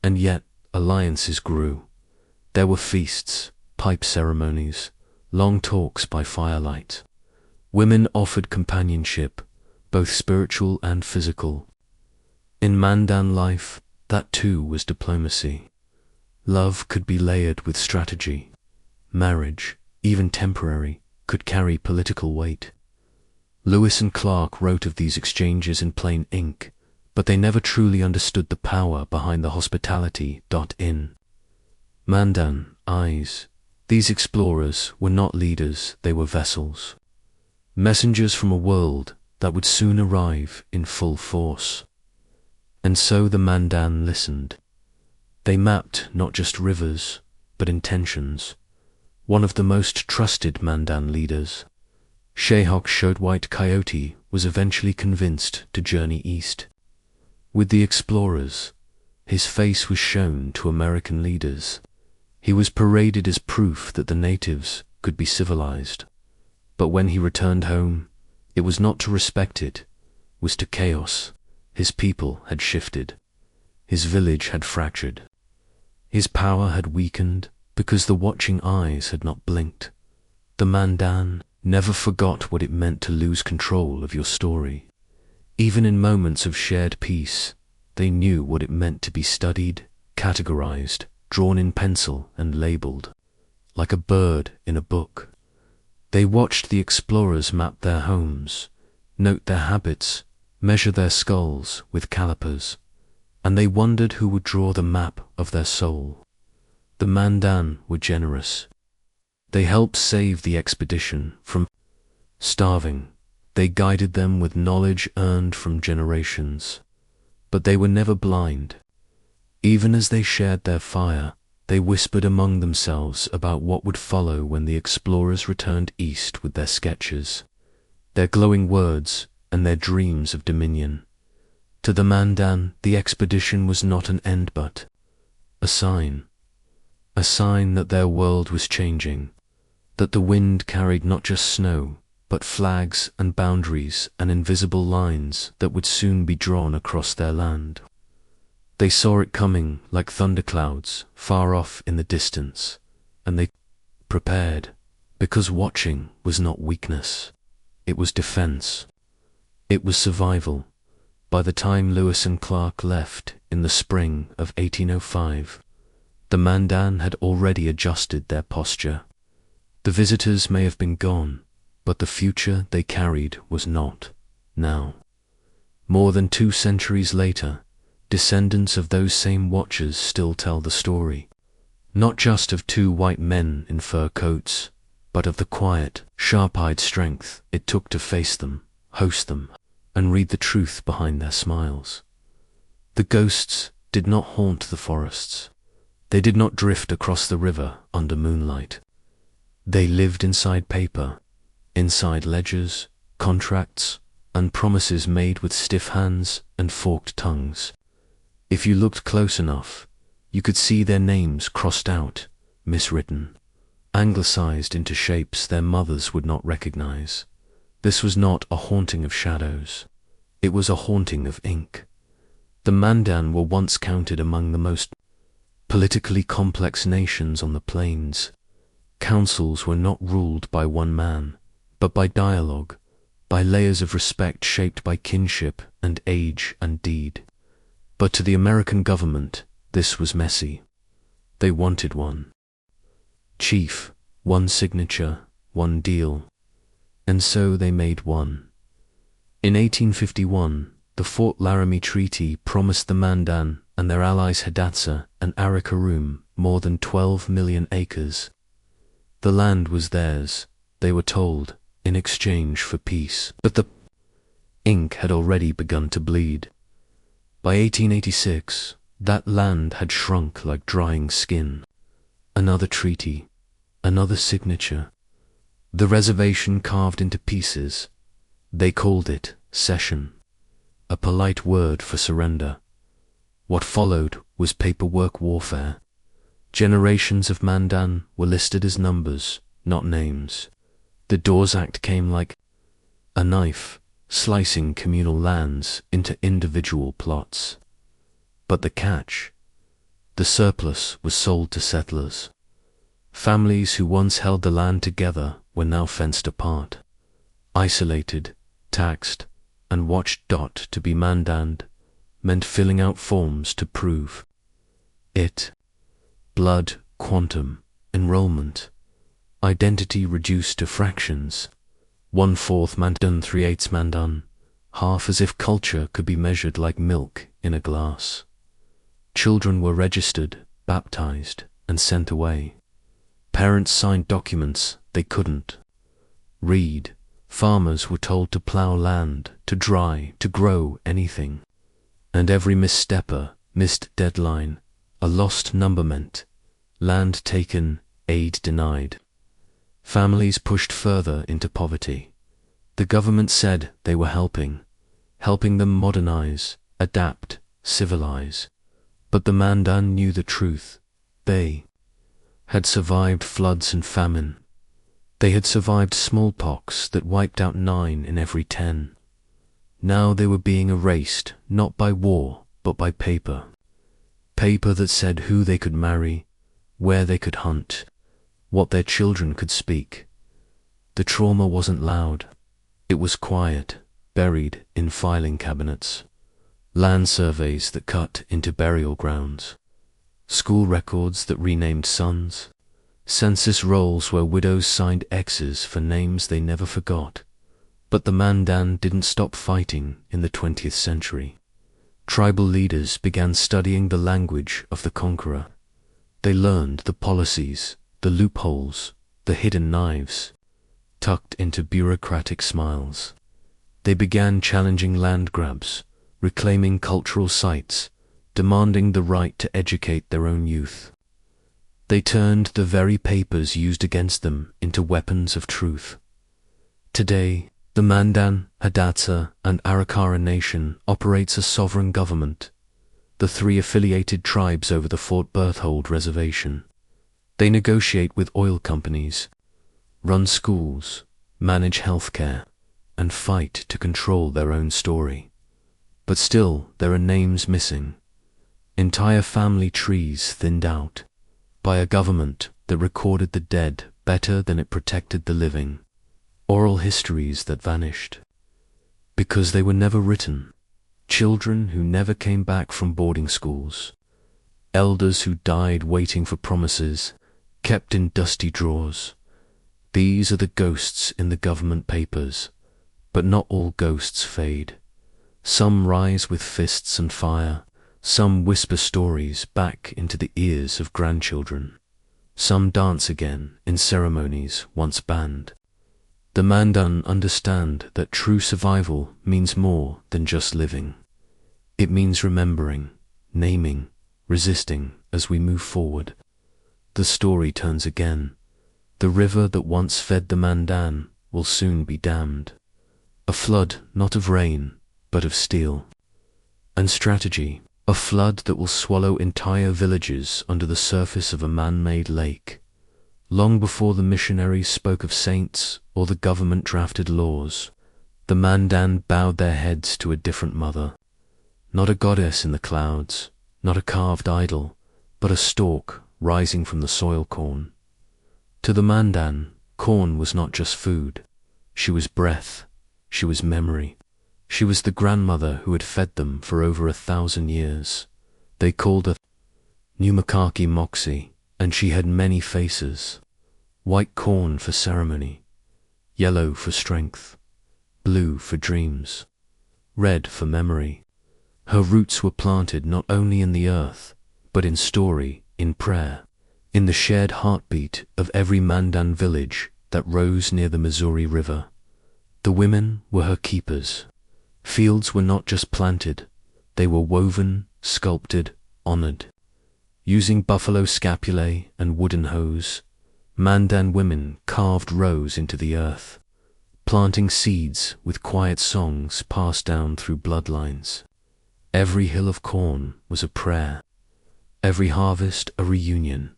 And yet alliances grew. There were feasts, pipe ceremonies, long talks by firelight. Women offered companionship, both spiritual and physical. In Mandan life, that too was diplomacy. Love could be layered with strategy. Marriage, even temporary, could carry political weight. Lewis and Clark wrote of these exchanges in plain ink, but they never truly understood the power behind the hospitality. In Mandan eyes, these explorers were not leaders, they were vessels. Messengers from a world that would soon arrive in full force. And so the Mandan listened. They mapped not just rivers, but intentions. One of the most trusted Mandan leaders, Shayhawk Showed White Coyote, was eventually convinced to journey east. With the explorers, his face was shown to American leaders. He was paraded as proof that the natives could be civilized. But when he returned home, it was not to respect it, was to chaos. His people had shifted. His village had fractured. His power had weakened because the watching eyes had not blinked. The Mandan never forgot what it meant to lose control of your story. Even in moments of shared peace, they knew what it meant to be studied, categorized, drawn in pencil and labeled, like a bird in a book. They watched the explorers map their homes, note their habits, measure their skulls with calipers, and they wondered who would draw the map of their soul. The Mandan were generous. They helped save the expedition from starving. They guided them with knowledge earned from generations. But they were never blind. Even as they shared their fire, they whispered among themselves about what would follow when the explorers returned east with their sketches, their glowing words, and their dreams of dominion. To the Mandan, the expedition was not an end but a sign that their world was changing, that the wind carried not just snow, but flags and boundaries and invisible lines that would soon be drawn across their land. They saw it coming like thunderclouds far off in the distance, and they prepared, because watching was not weakness, it was defense. It was survival. By the time Lewis and Clark left in the spring of 1805, the Mandan had already adjusted their posture. The visitors may have been gone, but the future they carried was not, now. More than 2 centuries later, descendants of those same watchers still tell the story, not just of 2 white men in fur coats, but of the quiet, sharp-eyed strength it took to face them, host them, and read the truth behind their smiles. The ghosts did not haunt the forests. They did not drift across the river under moonlight. They lived inside paper, inside ledgers, contracts, and promises made with stiff hands and forked tongues. If you looked close enough, you could see their names crossed out, miswritten, anglicized into shapes their mothers would not recognize. This was not a haunting of shadows. It was a haunting of ink. The Mandan were once counted among the most politically complex nations on the plains. Councils were not ruled by one man, but by dialogue, by layers of respect shaped by kinship and age and deed. But to the American government, this was messy. They wanted one chief, one signature, one deal. And so they made one. In 1851, the Fort Laramie Treaty promised the Mandan and their allies Hidatsa and Arikarum more than 12 million acres. The land was theirs, they were told, in exchange for peace. But the ink had already begun to bleed. By 1886, that land had shrunk like drying skin. Another treaty, another signature. The reservation carved into pieces. They called it cession, a polite word for surrender. What followed was paperwork warfare. Generations of Mandan were listed as numbers, not names. The Dawes Act came like a knife, slicing communal lands into individual plots. But the catch: the surplus was sold to settlers. Families who once held the land together were now fenced apart, isolated, taxed, and watched. To be Mandan meant filling out forms to prove it. Blood, quantum, enrollment, identity reduced to fractions. 1/4 Mandan, 3/8 Mandan, half as if culture could be measured like milk in a glass. Children were registered, baptized, and sent away. Parents signed documents they couldn't read. Farmers were told to plow land, to dry, to grow anything. And every misstepper, missed deadline, a lost number meant land taken, aid denied. Families pushed further into poverty. The government said they were helping them modernize, adapt, civilize. But the Mandan knew the truth. They had survived floods and famine. They had survived smallpox that wiped out 9 in every 10. Now they were being erased, not by war, but by paper. Paper that said who they could marry, where they could hunt, what their children could speak. The trauma wasn't loud. It was quiet, buried in filing cabinets, land surveys that cut into burial grounds, school records that renamed sons, census rolls where widows signed X's for names they never forgot. But the Mandan didn't stop fighting in the 20th century. Tribal leaders began studying the language of the conqueror. They learned the policies, the loopholes, the hidden knives, tucked into bureaucratic smiles. They began challenging land grabs, reclaiming cultural sites, demanding the right to educate their own youth. They turned the very papers used against them into weapons of truth. Today, the Mandan, Hidatsa, and Arikara Nation operates a sovereign government, the three affiliated tribes over the Fort Berthold Reservation. They negotiate with oil companies, run schools, manage healthcare, and fight to control their own story. But still, there are names missing. Entire family trees thinned out by a government that recorded the dead better than it protected the living. Oral histories that vanished because they were never written. Children who never came back from boarding schools. Elders who died waiting for promises, kept in dusty drawers. These are the ghosts in the government papers, but not all ghosts fade. Some rise with fists and fire, some whisper stories back into the ears of grandchildren. Some dance again in ceremonies once banned. The Mandan understand that true survival means more than just living. It means remembering, naming, resisting as we move forward. The story turns again. The river that once fed the Mandan will soon be dammed. A flood not of rain, but of steel. And strategy, a flood that will swallow entire villages under the surface of a man-made lake. Long before the missionaries spoke of saints or the government drafted laws, the Mandan bowed their heads to a different mother. Not a goddess in the clouds, not a carved idol, but a stalk rising from the soil corn. To the Mandan, corn was not just food. She was breath. She was memory. She was the grandmother who had fed them for over 1,000 years. They called her Numakaki Moxie, and she had many faces. White corn for ceremony, yellow for strength, blue for dreams, red for memory. Her roots were planted not only in the earth, but in story, in prayer, in the shared heartbeat of every Mandan village that rose near the Missouri River. The women were her keepers. Fields were not just planted, they were woven, sculpted, honored. Using buffalo scapulae and wooden hoes, Mandan women carved rows into the earth, planting seeds with quiet songs passed down through bloodlines. Every hill of corn was a prayer, every harvest a reunion.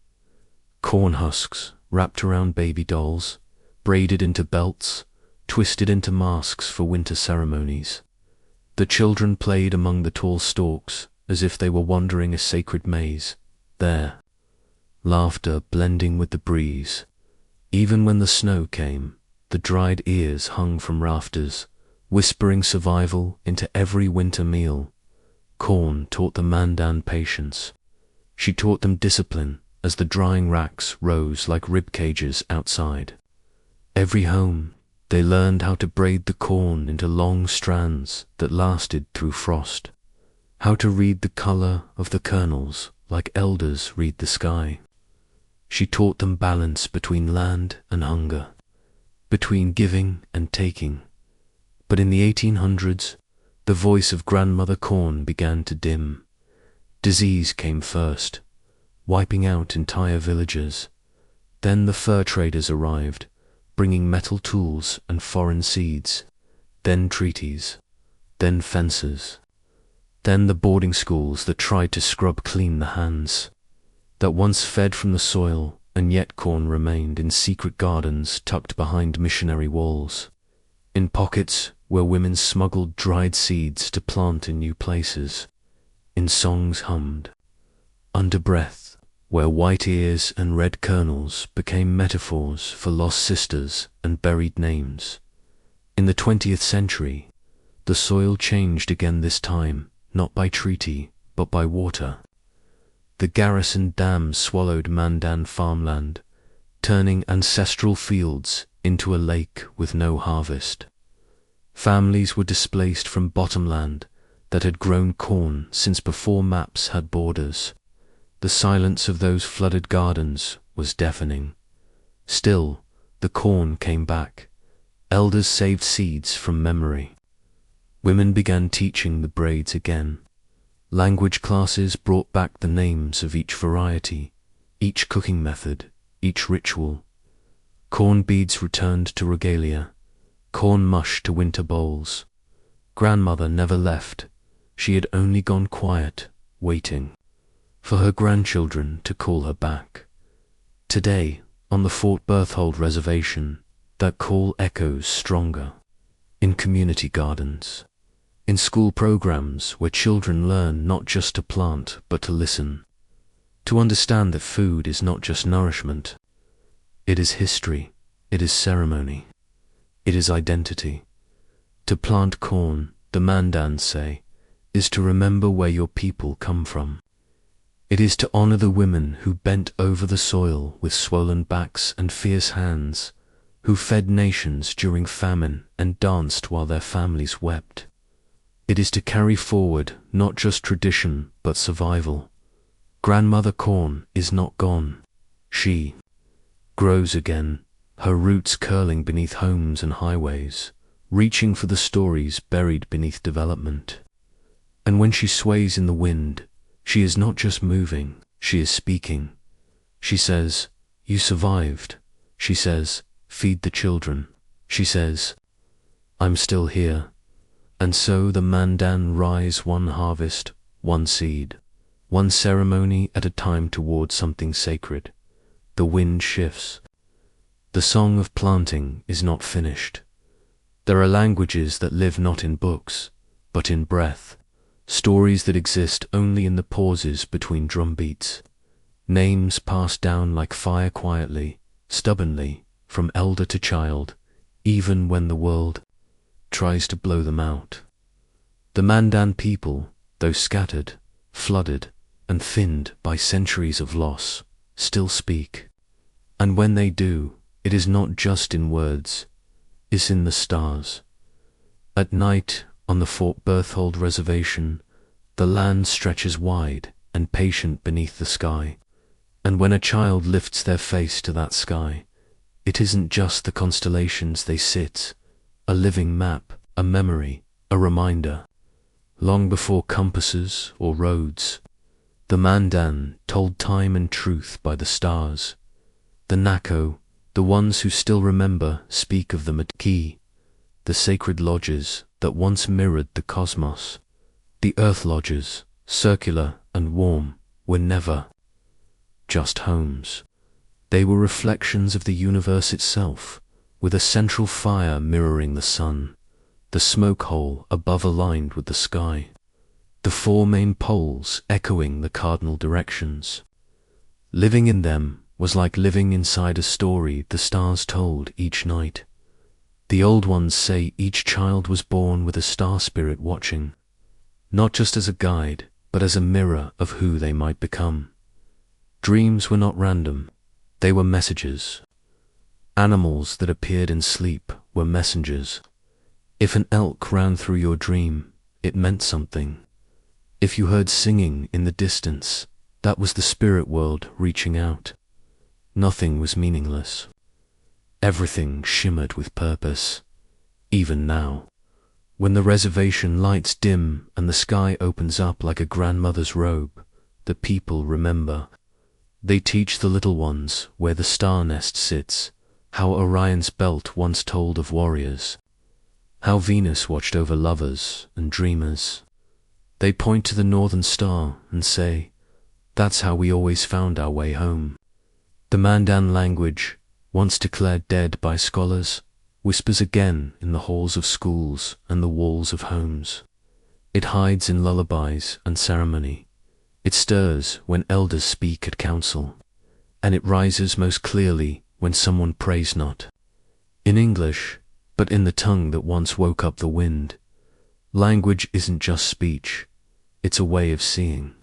Corn husks wrapped around baby dolls, braided into belts, twisted into masks for winter ceremonies. The children played among the tall stalks as if they were wandering a sacred maze. There, laughter blending with the breeze. Even when the snow came, the dried ears hung from rafters, whispering survival into every winter meal. Corn taught the Mandan patience. She taught them discipline as the drying racks rose like rib cages outside. Every home, they learned how to braid the corn into long strands that lasted through frost, how to read the color of the kernels like elders read the sky. She taught them balance between land and hunger, between giving and taking. But in the 1800s, the voice of Grandmother Corn began to dim. Disease came first, wiping out entire villages. Then the fur traders arrived, bringing metal tools and foreign seeds. Then treaties. Then fences. Then the boarding schools that tried to scrub clean the hands, that once fed from the soil, and yet corn remained in secret gardens tucked behind missionary walls, in pockets where women smuggled dried seeds to plant in new places, in songs hummed, under breath, where white ears and red kernels became metaphors for lost sisters and buried names. In the 20th century, the soil changed again, this time not by treaty but by water. The garrison dams swallowed Mandan farmland, turning ancestral fields into a lake with no harvest. Families were displaced from bottomland that had grown corn since before maps had borders. The silence of those flooded gardens was deafening. Still, the corn came back. Elders saved seeds from memory. Women began teaching the braids again. Language classes brought back the names of each variety, each cooking method, each ritual. Corn beads returned to regalia, corn mush to winter bowls. Grandmother never left. She had only gone quiet, waiting for her grandchildren to call her back. Today, on the Fort Berthold Reservation, that call echoes stronger. In community gardens, in school programs where children learn not just to plant but to listen, to understand that food is not just nourishment. It is history, it is ceremony, it is identity. To plant corn, the Mandans say, is to remember where your people come from. It is to honor the women who bent over the soil with swollen backs and fierce hands, who fed nations during famine and danced while their families wept. It is to carry forward not just tradition but survival. Grandmother corn is not gone. She grows again, her roots curling beneath homes and highways, reaching for the stories buried beneath development. And when she sways in the wind, she is not just moving, she is speaking. She says, "You survived." She says, "Feed the children." She says, "I'm still here." And so the Mandan rise one harvest, one seed, one ceremony at a time toward something sacred. The wind shifts. The song of planting is not finished. There are languages that live not in books, but in breath. Stories that exist only in the pauses between drum beats. Names passed down like fire quietly, stubbornly, from elder to child, even when the world tries to blow them out. The Mandan people, though scattered, flooded, and thinned by centuries of loss, still speak. And when they do, it is not just in words, it's in the stars. At night, on the Fort Berthold Reservation, the land stretches wide and patient beneath the sky. And when a child lifts their face to that sky, it isn't just the constellations they sit, a living map, a memory, a reminder. Long before compasses or roads, the Mandan told time and truth by the stars. The Nako, the ones who still remember, speak of them at Ki, the sacred lodges that once mirrored the cosmos. The earth lodges, circular and warm, were never just homes. They were reflections of the universe itself, with a central fire mirroring the sun, the smoke hole above aligned with the sky, the four main poles echoing the cardinal directions. Living in them was like living inside a story the stars told each night. The old ones say each child was born with a star spirit watching, not just as a guide, but as a mirror of who they might become. Dreams were not random, they were messages. Animals that appeared in sleep were messengers. If an elk ran through your dream, it meant something. If you heard singing in the distance, that was the spirit world reaching out. Nothing was meaningless. Everything shimmered with purpose. Even now, when the reservation lights dim and the sky opens up like a grandmother's robe, the people remember. They teach the little ones where the star nest sits, how Orion's belt once told of warriors, how Venus watched over lovers and dreamers. They point to the northern star and say, "That's how we always found our way home." The Mandan language, once declared dead by scholars, whispers again in the halls of schools and the walls of homes. It hides in lullabies and ceremony. It stirs when elders speak at council, and it rises most clearly when someone prays not. In English, but in the tongue that once woke up the wind. Language isn't just speech, it's a way of seeing.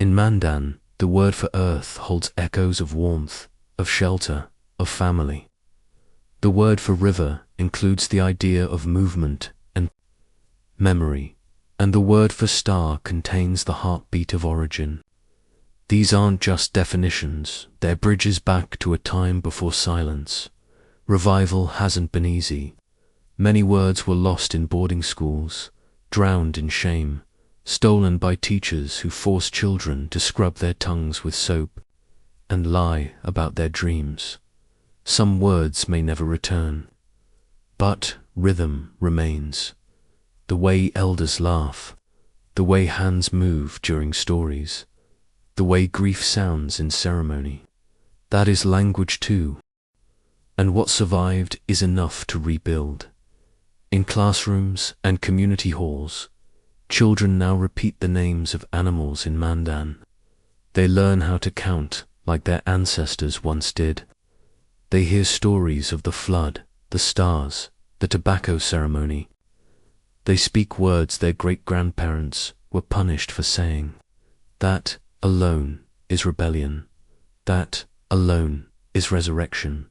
In Mandan, the word for earth holds echoes of warmth, of shelter, of family. The word for river includes the idea of movement and memory, and the word for star contains the heartbeat of origin. These aren't just definitions, they're bridges back to a time before silence. Revival hasn't been easy. Many words were lost in boarding schools, drowned in shame, stolen by teachers who forced children to scrub their tongues with soap and lie about their dreams. Some words may never return, but rhythm remains. The way elders laugh, the way hands move during stories, the way grief sounds in ceremony. That is language too. And what survived is enough to rebuild. In classrooms and community halls, children now repeat the names of animals in Mandan. They learn how to count like their ancestors once did. They hear stories of the flood, the stars, the tobacco ceremony. They speak words their great-grandparents were punished for saying. That alone is rebellion. That alone is resurrection.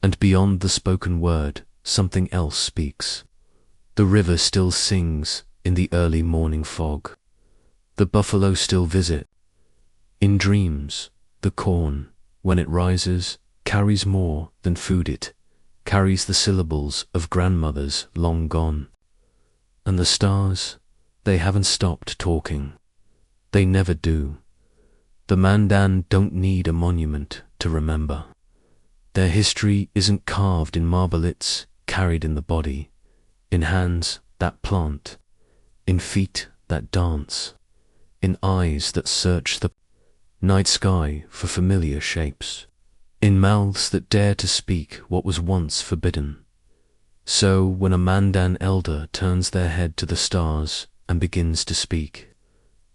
And beyond the spoken word, something else speaks. The river still sings in the early morning fog. The buffalo still visit. In dreams, the corn, when it rises, carries more than food. It carries the syllables of grandmothers long gone. And the stars, they haven't stopped talking. They never do. The Mandan don't need a monument to remember. Their history isn't carved in marble, it's carried in the body, in hands that plant, in feet that dance, in eyes that search the night sky for familiar shapes, in mouths that dare to speak what was once forbidden. So when a Mandan elder turns their head to the stars and begins to speak,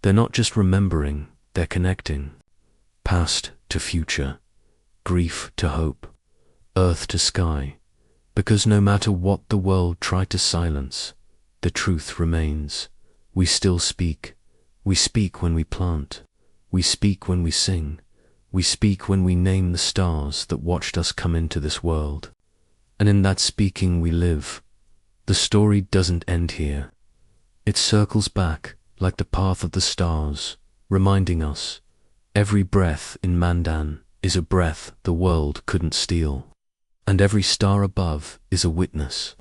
they're not just remembering, they're connecting. Past to future, grief to hope, earth to sky, because no matter what the world tried to silence, the truth remains. We still speak. We speak when we plant. We speak when we sing. We speak when we name the stars that watched us come into this world. And in that speaking we live. The story doesn't end here. It circles back like the path of the stars, reminding us every breath in Mandan is a breath the world couldn't steal. And every star above is a witness.